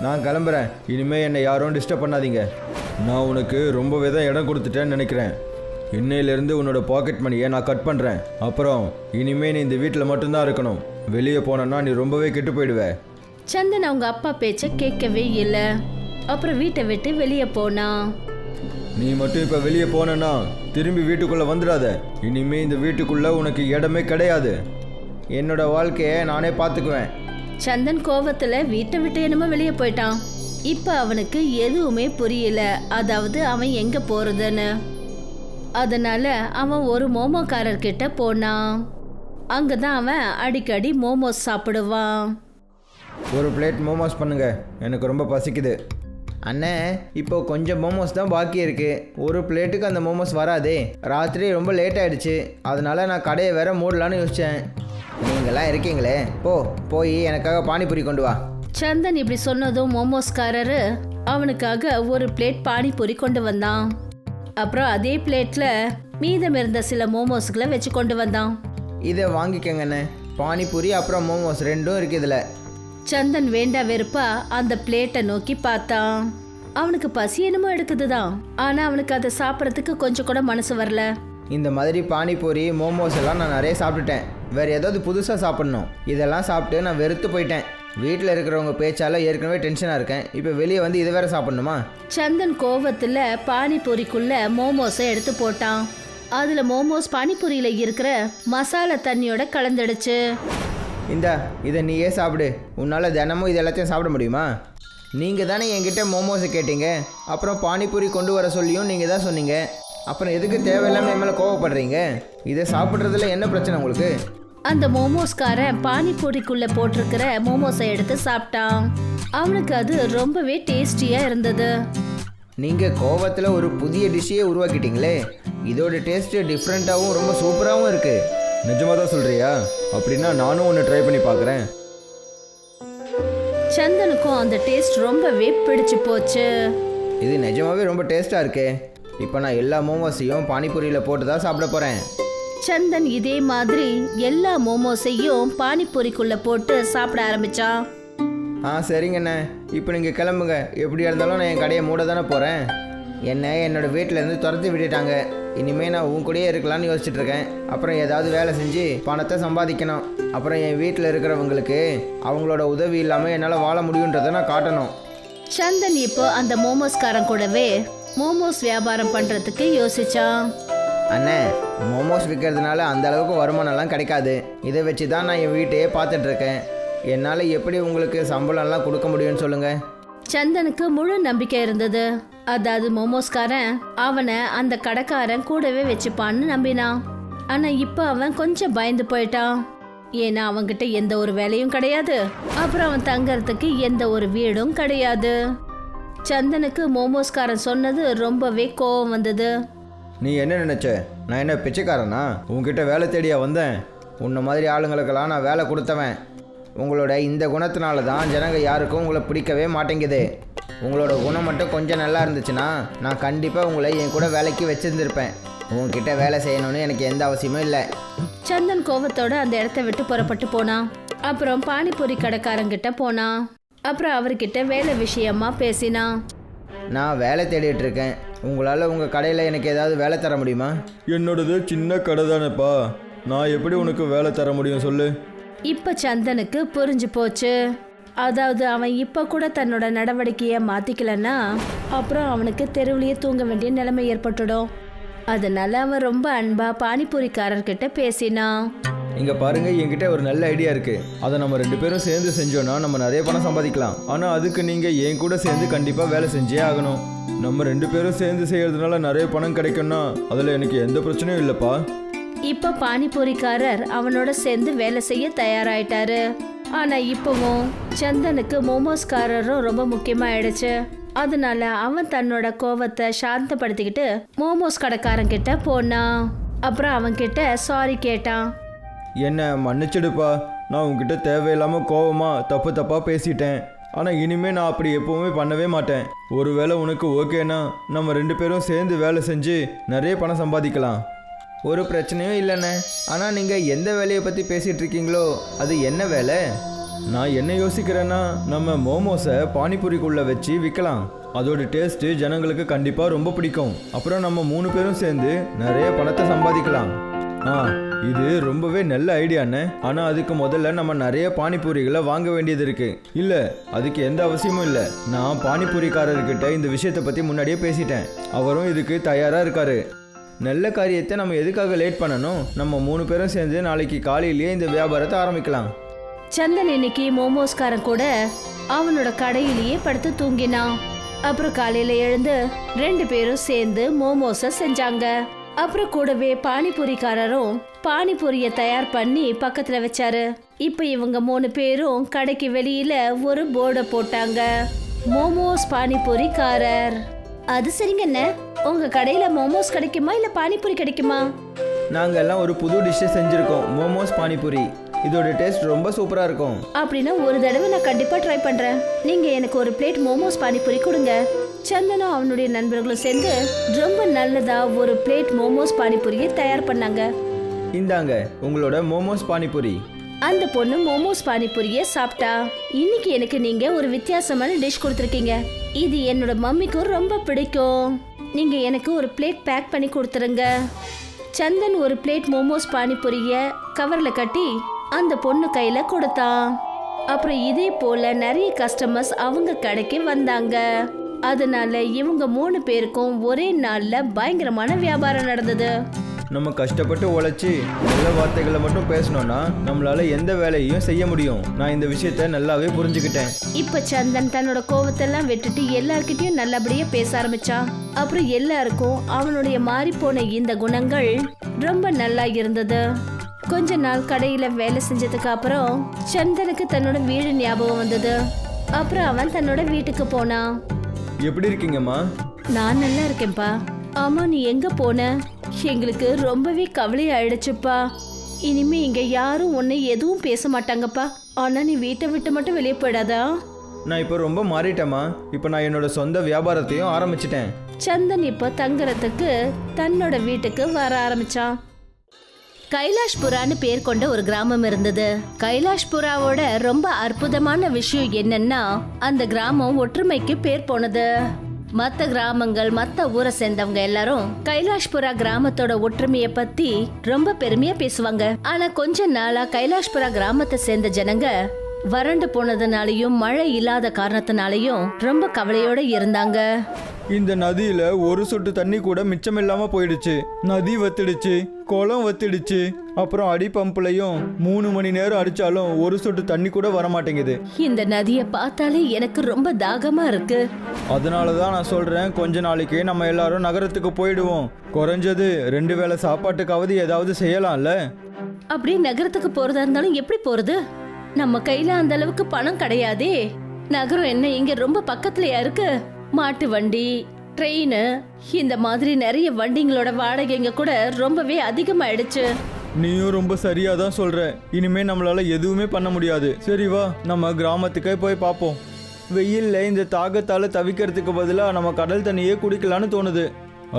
நான் கிளம்புறேன். இனிமேல் என்னை யாரும் டிஸ்டர்ப் பண்ணாதீங்க. நான் உனக்கு ரொம்பவே தான் இடம் கொடுத்துட்டேன்னு நினைக்கிறேன். இன்னையிலேருந்து உன்னோட பாக்கெட் மணியை நான் கட் பண்ணுறேன். அப்புறம் இனிமேல் நீ இந்த வீட்டில் மட்டும்தான் இருக்கணும். வெளியே போனேன்னா நீ ரொம்பவே கெட்டு போயிடுவே. சந்தன் அவங்க அப்பா பேச்ச கேட்கவே இல்லை. அப்புறம் வீட்டை விட்டு வெளியே போனான். நீ மட்டும் இப்போ வெளியே போனேன்னா திரும்பி வீட்டுக்குள்ளே வந்துடாத. இனிமே இந்த வீட்டுக்குள்ளே உனக்கு இடமே கிடையாது. என்னோட வாழ்க்கையை நானே பார்த்துக்குவேன். சந்தன் கோவத்துல வீட்டை விட்டு என்னமோ வெளியே போயிட்டான். இப்ப அவனுக்கு எதுவுமே புரியல, அதாவது அவன் எங்க போறதுன்னு. அதனால அவன் ஒரு மோமோக்காரர்கிட்ட போனான். அங்கதான் அவன் அடிக்கடி மோமோஸ் சாப்பிடுவான். ஒரு பிளேட் மோமோஸ் பண்ணுங்க, எனக்கு ரொம்ப பசிக்குது. அண்ணே, இப்போ கொஞ்சம் மோமோஸ் தான் பாக்கி இருக்குது. ஒரு பிளேட்டுக்கு அந்த மோமோஸ் வராதே. ராத்திரி ரொம்ப லேட் ஆகிடுச்சு, அதனால நான் கடையை வேற மூடலான்னு யோசித்தேன். நீங்களாம் இருக்கீங்களே, போய் எனக்காக பானிபூரி கொண்டு வா. சந்தன் இப்படி சொன்னதும் மோமோஸ்காரரு அவனுக்காக ஒரு பிளேட் பானிபூரி கொண்டு வந்தான். அப்புறம் அதே பிளேட்ல மீதம் இருந்த சில மோமோஸ்களை வச்சு கொண்டு வந்தான். இதை வாங்கிக்கங்கண்ணே. பானிபூரி அப்புறம் மோமோஸ் ரெண்டும் இருக்குது இதில். சந்தன் வேண்டா வெறுப்பா அந்த பிளேட்டை நோக்கி பார்த்தான். அவனுக்கு பசி என்னமோ எடுக்குதுதான், ஆனா அவனுக்கு அதை சாப்பிட்றதுக்கு கொஞ்சம் கூட மனசு வரல. இந்த மாதிரி பானிபூரி மோமோஸ் எல்லாம் நான் நிறைய சாப்பிட்டுட்டேன். வேறு ஏதாவது புதுசாக சாப்பிட்ணும். இதெல்லாம் சாப்பிட்டு நான் வெறுத்து போயிட்டேன். வீட்டில் இருக்கிறவங்க பேச்சால ஏற்கனவே டென்ஷனாக இருக்கேன். இப்போ வெளியே வந்து இதை வேற சாப்பிட்ணுமா? சந்தன் கோவத்தில் பானிபூரிக்குள்ள மோமோஸை எடுத்து போட்டான். அதில் மோமோஸ் பானிபூரியில் இருக்கிற மசாலா தண்ணியோட கலந்துடுச்சு. இதை நீயே சாப்பிடு. உன்னால் தினமும் இது எல்லாத்தையும் சாப்பிட முடியுமா? நீங்கள் தானே என்கிட்ட மோமோஸை கேட்டீங்க. அப்புறம் பானிபூரி கொண்டு வர சொல்லியும் நீங்கள் தான் சொன்னீங்க. அப்புறம் எதுக்கு தேவையில்லாமல் என் மேலே கோவப்படுறீங்க? இதை சாப்பிட்றதுல என்ன பிரச்சனை உங்களுக்கு? அந்த மோமோஸ்காரன் பானிபூரிக்குள்ள போட்டிருக்கிற மோமோஸை எடுத்து சாப்பிட்டான். அவனுக்கு அது ரொம்பவே டேஸ்டியா இருந்தது. நீங்கள் கோவத்தில் ஒரு புதிய டிஷ்ஷையே உருவாக்கிட்டீங்களே. இதோட டேஸ்ட்டு டிஃப்ரெண்ட்டாகவும் ரொம்ப சூப்பராகவும் இருக்குது. நிஜமாக தான் சொல்கிறியா? அப்படின்னா நானும் ஒன்று ட்ரை பண்ணி பார்க்குறேன். சந்தனுக்கும் அந்த டேஸ்ட் ரொம்பவே பிடிச்சு போச்சு. இது நிஜமாவே ரொம்ப டேஸ்ட்டாக இருக்கே. இப்போ நான் எல்லா மோமோஸையும் பானிபூரியில் போட்டு தான் சாப்பிட போகிறேன். சந்தன் இதே மாதிரி எல்லா மோமோஸையும் பானிபூரிக்குள்ள போட்டு சாப்பிட ஆரம்பிச்சான். சரிங்கண்ணே, இப்போ நீங்கள் கிளம்புங்க. எப்படியா இருந்தாலும் நான் என் கடையை மூட தானே போகிறேன். என்னோடய வீட்டிலேருந்து துரத்தி விட்டுட்டாங்க. இனிமேல் நான் உன் கூடயே இருக்கலான்னு யோசிச்சுட்டு இருக்கேன். அப்புறம் ஏதாவது வேலை செஞ்சு பணத்தை சம்பாதிக்கணும். அப்புறம் என் வீட்டில் இருக்கிறவங்களுக்கு அவங்களோட உதவி இல்லாமல் என்னால் வாழ முடியுன்றதை நான் காட்டணும். சந்தன் இப்போ அந்த மோமோஸ்காரன் கூடவே மோமோஸ் வியாபாரம் பண்ணுறதுக்கு யோசிச்சான். அண்ணே, மோமோஸ் விற்கிறதுனால அந்த அளவுக்கு வருமானம்லாம் கிடைக்காது. இதை வச்சு தான் நான் என் வீட்டையே பார்த்துட்ருக்கேன். என்னால் எப்படி உங்களுக்கு சம்பளம்லாம் கொடுக்க முடியும்னு சொல்லுங்கள். சந்தனுக்கு முழு நம்பிக்கை இருந்தது. அதாவது மோமோஸ்காரன் அவனை அந்த கடைக்காரன் கூடவே வச்சுப்பான்னு நம்பினான். ஆனா இப்ப அவன் கொஞ்சம் பயந்து போயிட்டான். ஏன்னா அவன்கிட்ட எந்த ஒரு வேலையும் கிடையாது, அப்புறம் அவன் தங்கறதுக்கு எந்த ஒரு வீடும் கிடையாது. சந்தனுக்கு மோமோஸ்காரன் சொன்னது ரொம்பவே கோவம் வந்தது. நீ என்ன நினச்ச? நான் என்ன பிச்சைக்காரனா? உங்ககிட்ட வேலை தேடியா வந்தேன்? உன்ன மாதிரி ஆளுங்களுக்கெல்லாம் நான் வேலை கொடுத்தவன். உங்களோட இந்த குணத்தினால தான் ஜனங்க யாருக்கும் உங்களை பிடிக்கவே மாட்டேங்குது. உங்களோட குணம் மட்டும் கொஞ்சம் நல்லா இருந்துச்சுன்னா நான் கண்டிப்பாக உங்களை என் கூட வேலைக்கு வச்சுருந்துருப்பேன். உங்ககிட்ட வேலை செய்யணும்னு எனக்கு எந்த அவசியமும் இல்லை. சந்தன் கோவத்தோட அந்த இடத்த விட்டு புறப்பட்டு போனான். அப்புறம் பானிபூரி கடைக்காரங்கிட்ட போனான். அப்புறம் அவர்கிட்ட வேலை விஷயமா பேசினான். நான் வேலை தேடிட்டு இருக்கேன். உங்களால் உங்கள் கடையில் எனக்கு ஏதாவது வேலை தர முடியுமா? என்னோடது சின்ன கடை தானேப்பா, நான் எப்படி உனக்கு வேலை தர முடியும் சொல்லு. இப்ப சந்தனுக்கு புரிஞ்சு போச்சு. அதாவது அவன் இப்ப கூட தன்னோட நடவடிக்கையை மாத்திக்கலன்னா அப்புறம் அவனுக்கு தெருவிலேயே தூங்க வேண்டிய நிலைமை ஏற்பட்டுடும். அதனால அவன் ரொம்ப அன்பா பானிபூரிக்காரர்கிட்ட பேசினான். இங்கே பாருங்க, என்கிட்ட ஒரு நல்ல ஐடியா இருக்குது. அதை நம்ம 2 பேரும் சேர்ந்து செஞ்சோன்னா நம்ம நிறைய பணம் சம்பாதிக்கலாம். ஆனால் அதுக்கு நீங்கள் என் கூட சேர்ந்து கண்டிப்பாக வேலை செஞ்சே ஆகணும். நம்ம 2 பேரும் சேர்ந்து செய்கிறதுனால நிறைய பணம் கிடைக்கும்னா அதில் எனக்கு எந்த பிரச்சனையும் இல்லைப்பா. இப்ப பானிபூரிக்காரர் அவனோட சேர்ந்து வேலை செய்ய தயாராயிட்டாரு. ஆனா இப்பவும் சந்தனுக்கு மோமோஸ்காரரும் ரொம்ப முக்கியமாயிடுச்சு. அதனால அவன் தன்னோட கோவத்தை சாந்தப்படுத்திக்கிட்டு மோமோஸ் கடைக்காரன் கிட்ட போனான். அப்புறம் அவன் கிட்ட சாரி கேட்டான். என்ன மன்னிச்சிடுப்பா, நான் உங்ககிட்ட தேவையில்லாமல் கோவமாக தப்பாக பேசிட்டேன். ஆனால் இனிமேல் நான் அப்படி எப்போவுமே பண்ணவே மாட்டேன். ஒருவேளை உனக்கு ஓகேனா நம்ம 2 பேரும் சேர்ந்து வேலை செஞ்சு நிறைய பணம் சம்பாதிக்கலாம். ஒரு பிரச்சனையும் இல்லைண்ணே. ஆனால் நீங்கள் எந்த வேலையை பற்றி பேசிகிட்டு இருக்கீங்களோ அது என்ன வேலை? நான் என்ன யோசிக்கிறேன்னா, நம்ம மோமோஸை பானிபூரிக்குள்ளே வச்சு விற்கலாம். அதோட டேஸ்ட்டு ஜனங்களுக்கு கண்டிப்பாக ரொம்ப பிடிக்கும். அப்புறம் நம்ம 3 பேரும் சேர்ந்து நிறைய பணத்தை சம்பாதிக்கலாம். இது ரொம்பவே நல்ல ஐடியாண்ணே. ஆனால் அதுக்கு முதல்ல நம்ம நிறைய பானிபூரிகளை வாங்க வேண்டியது இருக்குது. இல்லை, அதுக்கு எந்த அவசியமும் இல்லை. நான் பானிபூரிக்காரர்கிட்ட இந்த விஷயத்தை பற்றி முன்னாடியே பேசிட்டேன். அவரும் இதுக்கு தயாராக இருக்காரு. நல்ல காரியத்தை நம்ம எதுக்காக லேட் பண்ணணும்? நம்ம 3 பேரும் சேர்ந்து நாளைக்கு காலையிலேயே இந்த வியாபாரத்தை ஆரம்பிக்கலாம். சந்தன் இன்னைக்கு மோமோஸ்காரன் கூட அவனோட கடையிலேயே படுத்து தூங்கினான். அப்புறம் காலையில எழுந்து 2 பேரும் சேர்ந்து மோமோஸ செஞ்சாங்க. அப்புறம் கூடவே பானிபூரிக்காரரும் பானிபூரிய தயார் பண்ணி பக்கத்துல வச்சாரு. இப்ப இவங்க 3 பேரும் கடைக்கு வெளியில ஒரு போர்டை போட்டாங்க. மோமோஸ் பானிபூரிக்காரர். அது சரிங்கண்ணே, உங்க கடையில மோமோஸ் கிடைக்குமா இல்ல பானிபூரி கிடைக்குமா? நாங்கள் எல்லாம் ஒரு புது டிஷ்ஷை செஞ்சுருக்கோம், மோமோஸ் பானிபூரி. இதோட டேஸ்ட் ரொம்ப சூப்பராக இருக்கும். அப்படின்னா ஒரு தடவை நான் கண்டிப்பா ட்ரை பண்றேன். நீங்க எனக்கு ஒரு பிளேட் மோமோஸ் பானிபூரி கொடுங்க. சந்தனும் அவனுடைய நண்பர்களும் சேர்ந்து ரொம்ப நல்லதா ஒரு பிளேட் மோமோஸ் பானிபூரியை தயார் பண்ணாங்க. இந்தாங்க உங்களோட மோமோஸ் பானிபூரி. அந்த பொண்ணு மோமோஸ் பானிபூரியை சாப்பிட்டா. இன்னைக்கு எனக்கு நீங்க ஒரு வித்தியாசமான டிஷ் கொடுத்துருக்கீங்க. இது என்னோட மம்மிக்கும் ரொம்ப பிடிக்கும். நீங்க எனக்கு ஒரு பிளேட் பேக் பண்ணி கொடுத்துருங்க. சந்தன் ஒரு பிளேட் மோமோஸ் பானிபூரிய கவர்ல கட்டி அந்த பொண்ணு கையில கொடுத்தான். அப்புறம் இதே போல நிறைய கஸ்டமர்ஸ் அவங்க கடைக்கு வந்தாங்க. அதனால இவங்க 3 பேருக்கும் ஒரே நாள்ல பயங்கரமான வியாபாரம் நடந்தது. நம்ம கஷ்டப்பட்டு உழைச்சி நல்ல வார்த்தைகளை மட்டும் பேசணும்னா நம்மளால எந்த வேலையையும் செய்ய முடியும். நான் இந்த விஷயத்த நல்லாவே புரிஞ்சுக்கிட்டேன். இப்ப சந்தன் தன்னோட கோவத்தெல்லாம் விட்டுட்டு எல்லார்கிட்டயும் நல்லபடியா பேச ஆரம்பிச்சான். அப்புறம் எல்லாருக்கும் அவனுடைய மாறி போன இந்த குணங்கள் ரொம்ப நல்லா இருந்தது. கொஞ்ச நாள் கடையில வேலை செஞ்சதுக்கு அப்புறம் சந்தனுக்கு தன்னோட வீடு ஞாபகம் வந்தது. அப்புறம் அவன் தன்னோட வீட்டுக்கு போனான். எப்படி இருக்கீங்கம்மா? நான் நல்லா இருக்கேன்ப்பா. ஆமா, நீ எங்க போன? எங்களுக்கு ரொம்பவே கவலை ஆயிடுச்சுப்பா. இனிமே இங்க யாரும் உன்னை எதுவும் பேச மாட்டாங்கப்பா. ஆனா நீ வீட்டை விட்டு மட்டும் வெளியே போயிடாதா? நான் இப்போ ரொம்ப மாறிட்டேம்மா. இப்போ நான் என்னோட சொந்த வியாபாரத்தையும் ஆரம்பிச்சிட்டேன். சந்தன் இப்ப தங்குறதுக்கு தன்னோட வீட்டுக்கு வர ஆரம்பிச்சான். கைலாஷ்புரான்னு பேர் கொண்ட ஒரு கிராமம் இருந்தது. கைலாஷ்புராவோட ரொம்ப அற்புதமான விஷயம் என்னன்னா அந்த கிராமம் ஒற்றுமைக்கு பேர் போனது. மத்த கிராமங்கள் மத்த ஊரை சேர்ந்தவங்க எல்லாரும் கைலாஷ்புரா கிராமத்தோட ஒற்றுமைய பத்தி ரொம்ப பெருமையா பேசுவாங்க. ஆனா கொஞ்ச நாளா கைலாஷ்புரா கிராமத்தை சேர்ந்த ஜனங்க வறண்டு போனதுனாலையும் மழை இல்லாத காரணத்தினாலையும் ரொம்ப கவலையோட இருந்தாங்க. இந்த நதியில ஒரு சொட்டு தண்ணி கூட மிச்சம் இல்லாம போயிடுச்சு. நதி வத்திடுச்சு, குளம் வத்திடுச்சு. அப்புறம் அடி பம்புலையும் 3 மணி நேரம் அடிச்சாலும் ஒரு சொட்டு தண்ணி கூட வர மாட்டேங்குது. இந்த நதியை பார்த்தாலே எனக்கு ரொம்ப தாகமா இருக்கு. அதனால தான் நான் சொல்றேன், கொஞ்ச நாளைக்கு நம்ம எல்லாரும் நகரத்துக்கு போயிடுவோம். குறைஞ்சது 2 வேளை சாப்பாட்டுக்காவது ஏதாவது செய்யலாம்ல. அப்படியே நகரத்துக்கு போறதா இருந்தாலும் எப்படி போறது? நம்ம கையில அந்த அளவுக்கு பணம் கிடையாதே. நகரம் என்ன இங்க ரொம்ப பக்கத்துலயா இருக்கு? மாட்டு வண்டி, ட்ரெயின், இந்த மாதிரி நிறைய வண்டிங்களோட வாடகைங்க கூட ரொம்பவே அதிகமாயிடுச்சு. நீயும் ரொம்ப சரியா தான் சொல்ற. இனிமே நம்மளால எதுவுமே பண்ண முடியாது. சரி வா, நம்ம கிராமத்துக்கே போய் பார்ப்போம். வெயில்ல இந்த தாகத்தால தவிக்கிறதுக்கு பதிலா நம்ம கடல் தண்ணியே குடிக்கலான்னு தோணுது.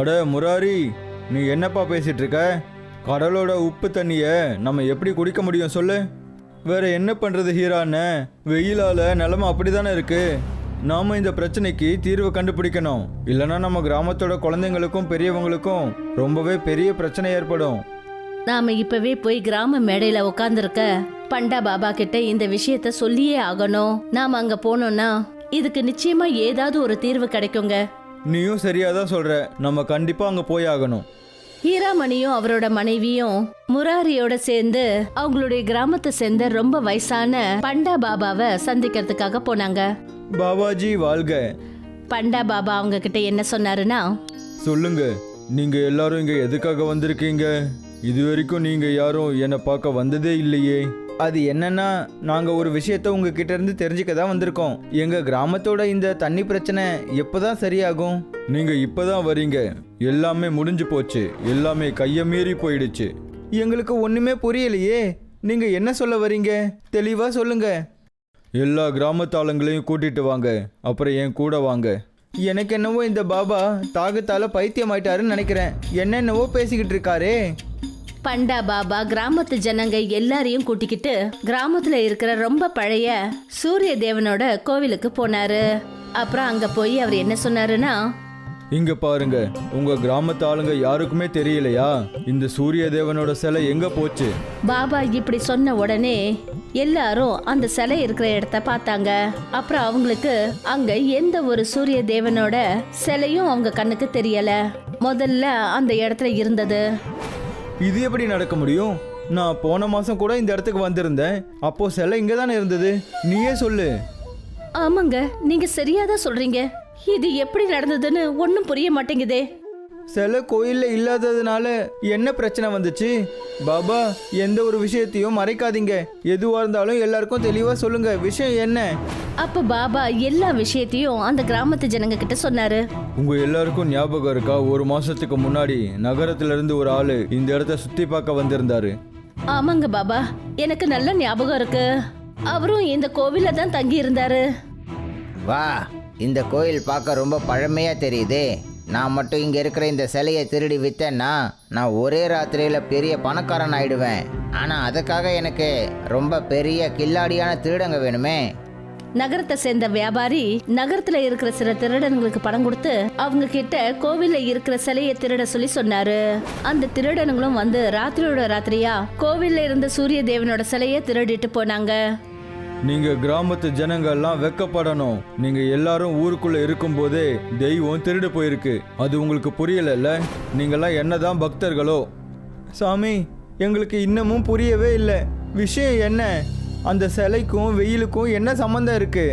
அட முராரி, நீ என்னப்பா பேசிட்டு இருக்க? கடலோட உப்பு தண்ணியை நம்ம எப்படி குடிக்க முடியும் சொல்லு? வேற என்ன பண்றது ஹீரான்னு? வெயிலால நிலைமை அப்படிதானே இருக்கு. நாம இந்த பிரச்சனைக்கு தீர்வு கண்டுபிடிக்கணும். இல்லைன்னா நம்ம கிராமத்தோட குழந்தைங்களுக்கும் பெரியவங்களுக்கும் ரொம்பவே பெரிய பிரச்சனை ஏற்படும். நாம இப்பவே போய் கிராம மேடையில உட்கார்ந்துருக்க பண்டா பாபா கிட்ட இந்த விஷயத்த சொல்லியே ஆகணும். நாம அங்க போனோம்னா இதுக்கு நிச்சயமா ஏதாவது ஒரு தீர்வு கிடைக்குங்க. நீயும் சரியாதான் சொல்ற. நம்ம கண்டிப்பா அங்க போய் ஆகணும். ஹீராமணியும் அவரோட மனைவியும் முராரியோட சேர்ந்து அவங்களுடைய கிராமத்தை சேர்ந்த ரொம்ப வயசான பண்டா பாபாவை சந்திக்கிறதுக்காக போனாங்க. பாபாஜி வாழ்க. பண்டா பாபா அவங்க கிட்ட என்ன சொன்னாருன்னா, சொல்லுங்க, நீங்க எல்லாரும் இங்க எதுக்காக வந்திருக்கீங்க? இது வரைக்கும் நீங்க யாரும் என்னை பார்க்க வந்ததே இல்லையே. அது என்னன்னா, நாங்க ஒரு விஷயத்த உங்ககிட்ட இருந்து தெரிஞ்சுக்க தான் வந்திருக்கோம். எங்க கிராமத்தோட இந்த தண்ணி பிரச்சனை எப்பதான் சரியாகும்? நீங்க இப்பதான் வரீங்க, எல்லாமே முடிஞ்சு போச்சு, எல்லாமே கைய மீறி போயிடுச்சு. எங்களுக்கு ஒண்ணுமே புரியலையே. நீங்க என்ன சொல்ல வரீங்க? தெளிவா சொல்லுங்க. எல்லா கிராமத்தாளங்களையும் கூட்டிட்டு வாங்க, அப்புறம் என் கூட வாங்க. எனக்கு என்னவோ இந்த பாபா தாகத்தால பைத்தியம் ஆயிட்டாருன்னு நினைக்கிறேன். என்னென்னவோ பேசிக்கிட்டு இருக்காரே. பண்டா பாபா கிராமத்து ஜனங்க எல்லாரையும் கூட்டிக்கிட்டு கிராமத்துல இருக்கிற ரொம்ப பழைய சூரிய தேவனோட கோவிலுக்கு போனாரு. அப்புறம் அங்க போய் அவர் என்ன சொன்னாருன்னா, இங்க பாருங்க, உங்க கிராமத்து ஆளுங்க யாருக்குமே தெரியலையா இந்த சூரிய தேவனோட சிலை எங்க போச்சு? பாபா இப்படி சொன்ன உடனே எல்லாரும் அந்த சிலை இருக்கிற இடத்த பார்த்தாங்க. அப்புறம் அவங்களுக்கு அங்க எந்த ஒரு சூரிய தேவனோட சிலையும் அவங்க கண்ணுக்கு தெரியல. முதல்ல அந்த இடத்துல இருந்தது. இது எப்படி நடக்க முடியும்? நான் போன மாசம் கூட இந்த இடத்துக்கு வந்திருந்தேன். அப்போ சிலை இங்க தானே இருந்தது. நீயே சொல்லு. ஆமாங்க, நீங்க சரியாதான் சொல்றீங்க. இது எப்படி நடந்ததுன்னு ஒன்னும் புரிய மாட்டேங்குதே. சிலை கோயில்ல இல்லாததுனால என்ன பிரச்சனை வந்துச்சு? பாபா, எந்த ஒரு விஷயத்தையும் மறைக்காதீங்க. எதுவா இருந்தாலும் எல்லாருக்கும் தெளிவா சொல்லுங்க. விஷயம் என்ன? அப்ப பாபா எல்லா விஷயத்தையும் அந்த கிராமத்து ஜனங்க கிட்ட சொன்னாரு. உங்க எல்லாருக்கும் ஞாபகம் இருக்கா, ஒரு மாசத்துக்கு முன்னாடி நகரத்துல இருந்து ஒரு ஆளு இந்த இடத்த சுத்தி பார்க்க வந்திருந்தாரு? ஆமாங்க பாபா, எனக்கு நல்ல ஞாபகம் இருக்கு. அவரும் இந்த கோவில்ல தான் தங்கி இருந்தாரு. வா, இந்த கோயில் பார்க்க ரொம்ப பழமையா தெரியுதே. நான் மட்டும் இங்க இருக்கிற இந்த சிலையை திருடி வித்தேன்னா நான் ஒரே ராத்திரியில பெரிய பணக்காரன் ஆயிடுவேன். ஆனா அதுக்காக எனக்கு ரொம்ப பெரிய கில்லாடியான திருடங்க வேணுமே. நகரத்தை சேர்ந்த வியாபாரி நகரத்துல இருக்கிற சில திருடனுங்களுக்கு பணம் கொடுத்து அவங்க கிட்ட கோவில்ல இருக்கிற சிலையை திருட சொல்லி சொன்னாரு. அந்த திருடனுங்களும் வந்து ராத்திரியோட ராத்திரியா கோவில்ல இருந்த சூரிய தேவனோட சிலையை திருடிட்டு போனாங்க. நீங்க கிராமத்து ஜனங்கள்லாம் வெக்கப்படணும். நீங்க எல்லாரும் ஊருக்குள்ள இருக்கும்போதே தெய்வம் திருடு போயிருக்கு. அது உங்களுக்கு புரியலல்ல? நீங்கெல்லாம் என்னதான் பக்தர்களோ? சாமி, எங்களுக்கு இன்னமும் புரியவே இல்லை. விஷயம் என்ன? அந்த சிலைக்கும் வெயிலுக்கும் என்ன சம்பந்தம் இருக்கு?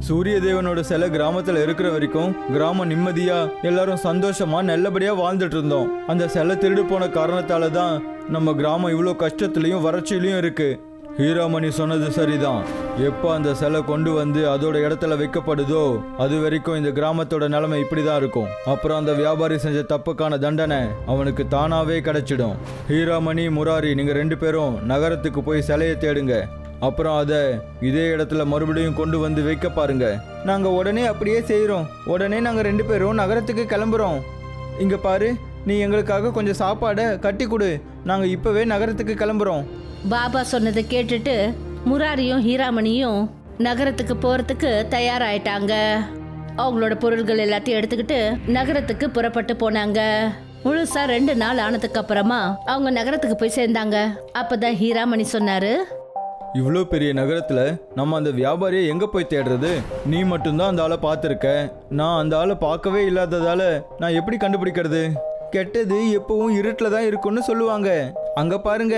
சூரிய தேவனோட சிலை கிராமத்துல இருக்கிற வரைக்கும் கிராமம் நிம்மதியா எல்லாரும் சந்தோஷமா நல்லபடியா வாழ்ந்துட்டு இருந்தோம். அந்த சிலை திருடு போன காரணத்தால தான் நம்ம கிராமம் இவ்வளோ கஷ்டத்துலயும் வறட்சியிலையும் இருக்கு. ஹீராமணி சொன்னது சரிதான். எப்போ அந்த சிலை கொண்டு வந்து அதோட இடத்துல வைக்கப்படுதோ அது வரைக்கும் இந்த கிராமத்தோட நிலைமை இப்படிதான் இருக்கும். அப்புறம் அந்த வியாபாரி செஞ்ச தப்புக்கான தண்டனை அவனுக்கு தானாவே கிடைச்சிடும். ஹீராமணி, முராரி, நீங்க 2 பேரும் நகரத்துக்கு போய் சிலையை தேடுங்க. அப்புறம் அதை இதே இடத்துல மறுபடியும் கொண்டு வந்து வைக்க பாருங்க. நாங்க உடனே அப்படியே செய்யறோம். உடனே நாங்க 2 பேரும் நகரத்துக்கு கிளம்புறோம். இங்க பாரு, நீ எங்களுக்காக கொஞ்சம் சாப்பாடை கட்டி கொடு. நாங்க இப்பவே நகரத்துக்கு கிளம்புறோம். பாபா சொன்னதை கேட்டுட்டு முராரியும் ஹீராமணியும் நகரத்துக்கு போறதுக்கு தயாராயிட்டாங்க. அவங்களோட பொருள்கள் எல்லாத்தையும் எடுத்துக்கிட்டு நகரத்துக்கு புறப்பட்டு போனாங்க. முழுசா 2 நாள் ஆனதுக்கு அப்புறமா அவங்க நகரத்துக்கு போய் சேர்ந்தாங்க. அப்பதான் ஹீராமணி சொன்னாரு, இவ்வளோ பெரிய நகரத்தில் நம்ம அந்த வியாபாரியை எங்கே போய் தேடுறது? நீ மட்டும்தான் அந்த ஆளை பார்த்துருக்க. நான் அந்த ஆளை பார்க்கவே இல்லாததால நான் எப்படி கண்டுபிடிக்கிறது? கெட்டது எப்பவும் இருட்டில் தான் இருக்குன்னு சொல்லுவாங்க. அங்கே பாருங்க,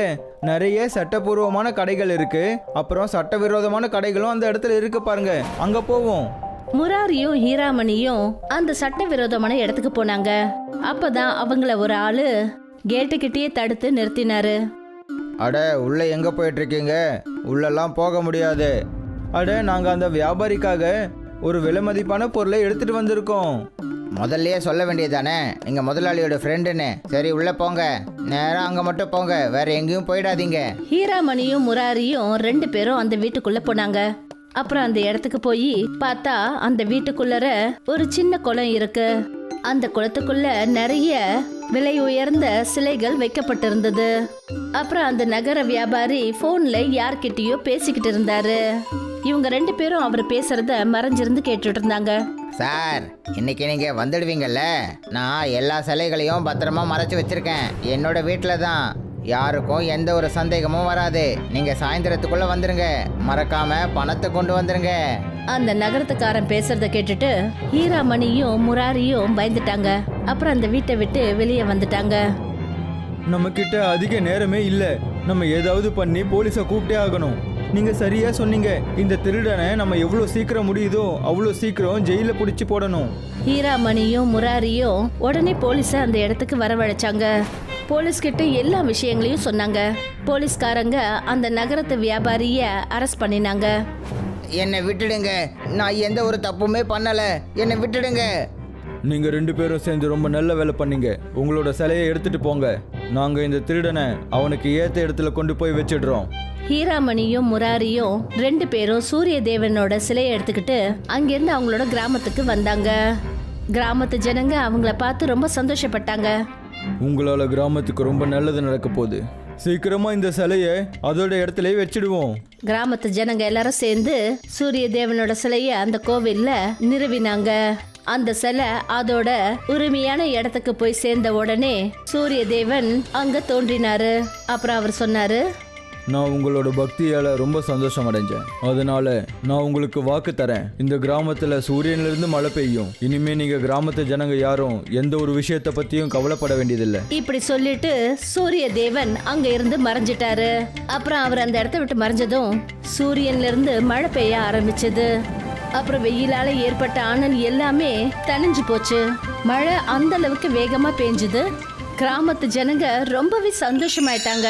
நிறைய சட்டபூர்வமான கடைகள் இருக்கு. அப்புறம் சட்டவிரோதமான கடைகளும் அந்த இடத்துல இருக்கு பாருங்க. அங்கே போவோம். முராரியும் ஹீராமணியும் அந்த சட்டவிரோதமான இடத்துக்கு போனாங்க. அப்பதான் அவங்கள ஒரு ஆளு கேட்டுக்கிட்டே தடுத்து நிறுத்தினாரு. அட, உள்ளே எங்கே போயிட்டுருக்கீங்க? உள்ளெல்லாம் போக முடியாது. அட, நாங்கள் அந்த வியாபாரிக்காக ஒரு விலை மதிப்பான பொருளை எடுத்துட்டு வந்திருக்கோம். முதல்லயே சொல்ல வேண்டியதானே, நீங்கள் முதலாளியோட ஃப்ரெண்டுன்னு. சரி, உள்ளே போங்க. நேராக அங்கே மட்டும் போங்க, வேற எங்கேயும் போயிடாதீங்க. ஹீராமணியும் முராரியும் 2 பேரும் அந்த வீட்டுக்குள்ள போனாங்க. அப்புறம் அந்த இடத்துக்கு போய் பார்த்தா அந்த வீட்டுக்குள்ளர ஒரு சின்ன குளம் இருக்கு. அந்த குளத்துக்குள்ள நிறைய விலை உயர்ந்த சிலைகள் வைக்கப்பட்டிருந்தது. அப்புறம் அந்த நகர வியாபாரி போன்ல யார்கிட்டயோ பேசிக்கிட்டு இருந்தாரு. இவங்க 2 பேரும் அவர் பேசுறத மறைஞ்சிருந்து கேட்டுட்டு இருந்தாங்க. சார், இன்னைக்கு நீங்கள் வந்துடுவீங்கல்ல? நான் எல்லா சிலைகளையும் பத்திரமா மறைச்சு வச்சிருக்கேன். என்னோட வீட்டில் தான். யாருக்கும் எந்த ஒரு சந்தேகமும் வராது. நீங்கள் சாயந்தரத்துக்குள்ள வந்துருங்க. மறக்காம பணத்தை கொண்டு வந்துருங்க. அந்த நகரத்துக்காரன் பேசுறத கேட்டுட்டு ஹீராமணியும் முராரியும் பயந்துட்டாங்க. அப்புறம் அந்த வீட்டை விட்டு வெளியே வந்துட்டாங்க. நம்ம கிட்ட அதிக நேரமே இல்லை. நம்ம ஏதாவது பண்ணி போலீஸை கூப்பிட்டே ஆகணும். நீங்க சரியா சொன்னீங்க. இந்த திருடனை நம்ம எவ்வளோ சீக்கிரம் முடியுதோ அவ்வளோ சீக்கிரம் ஜெயில பிடிச்சி போடணும். ஹீராமணியும் முராரியும் உடனே போலீஸை அந்த இடத்துக்கு வரவழைச்சாங்க. போலீஸ் கிட்ட எல்லா விஷயங்களையும் சொன்னாங்க. போலீஸ்காரங்க அந்த நகரத்து வியாபாரிய அரெஸ்ட் பண்ணினாங்க. என்னை விட்டுடுங்க, நான் எந்த ஒரு தப்புமே பண்ணலை. என்னை விட்டுடுங்க. நீங்க 2 பேரும் சேர்ந்து ரொம்ப நல்ல வேலை பண்ணீங்க. உங்களோட சிலையை எடுத்துட்டு போங்க. நாங்க இந்த திருடனை அவனுக்கு ஏத்த இடத்துல கொண்டு போய் வச்சிடுறோம். ஹீராமணியும் முராரியும் 2 பேரும் சூரிய தேவனோட சிலையை எடுத்துக்கிட்டு அங்கிருந்து அவங்களோட கிராமத்துக்கு வந்தாங்க. கிராமத்து ஜனங்க அவங்கள பார்த்து ரொம்ப சந்தோஷப்பட்டாங்க. உங்களால கிராமத்துக்கு ரொம்ப நல்லது நடக்க போகுது. சீக்கிரமா இந்த சிலையை அதோட இடத்துலயே வச்சிடுவோம். கிராமத்து ஜனங்க எல்லாரும் சேர்ந்து சூரிய தேவனோட சிலையை அந்த கோவில்ல நிறுவினாங்க. அந்த சிலை அதோட உரிமையான இடத்துக்கு போய் சேர்ந்த உடனே சூரிய தேவன் அங்க தோன்றினாரு. அப்புறம் அவர் சொன்னாரு, நான் உங்களோட பக்தியால ரொம்ப சந்தோஷம் அடைஞ்சேன். அதனால நான் உங்களுக்கு வாக்கு தரேன். இந்த கிராமத்துல சூரியன்ல இருந்து மழை பெய்யும். இனிமே நீங்க கிராமத்து ஜனங்க யாரும் எந்த ஒரு விஷயத்த பத்தியும் கவலைப்பட வேண்டியதில்லை. இப்படி சொல்லிட்டு சூரிய தேவன் அங்க இருந்து மறைஞ்சிட்டாரு. அப்புறம் அவர் அந்த இடத்த விட்டு மறைஞ்சதும் சூரியன்ல இருந்து மழை பெய்ய ஆரம்பிச்சது. அப்புறம் வெயிலால ஏற்பட்ட அனல் எல்லாமே தணிஞ்சு போச்சு. மழை அந்த அளவுக்கு வேகமா பெஞ்சுது. கிராமத்து ஜனங்க ரொம்பவே சந்தோஷமாயிட்டாங்க.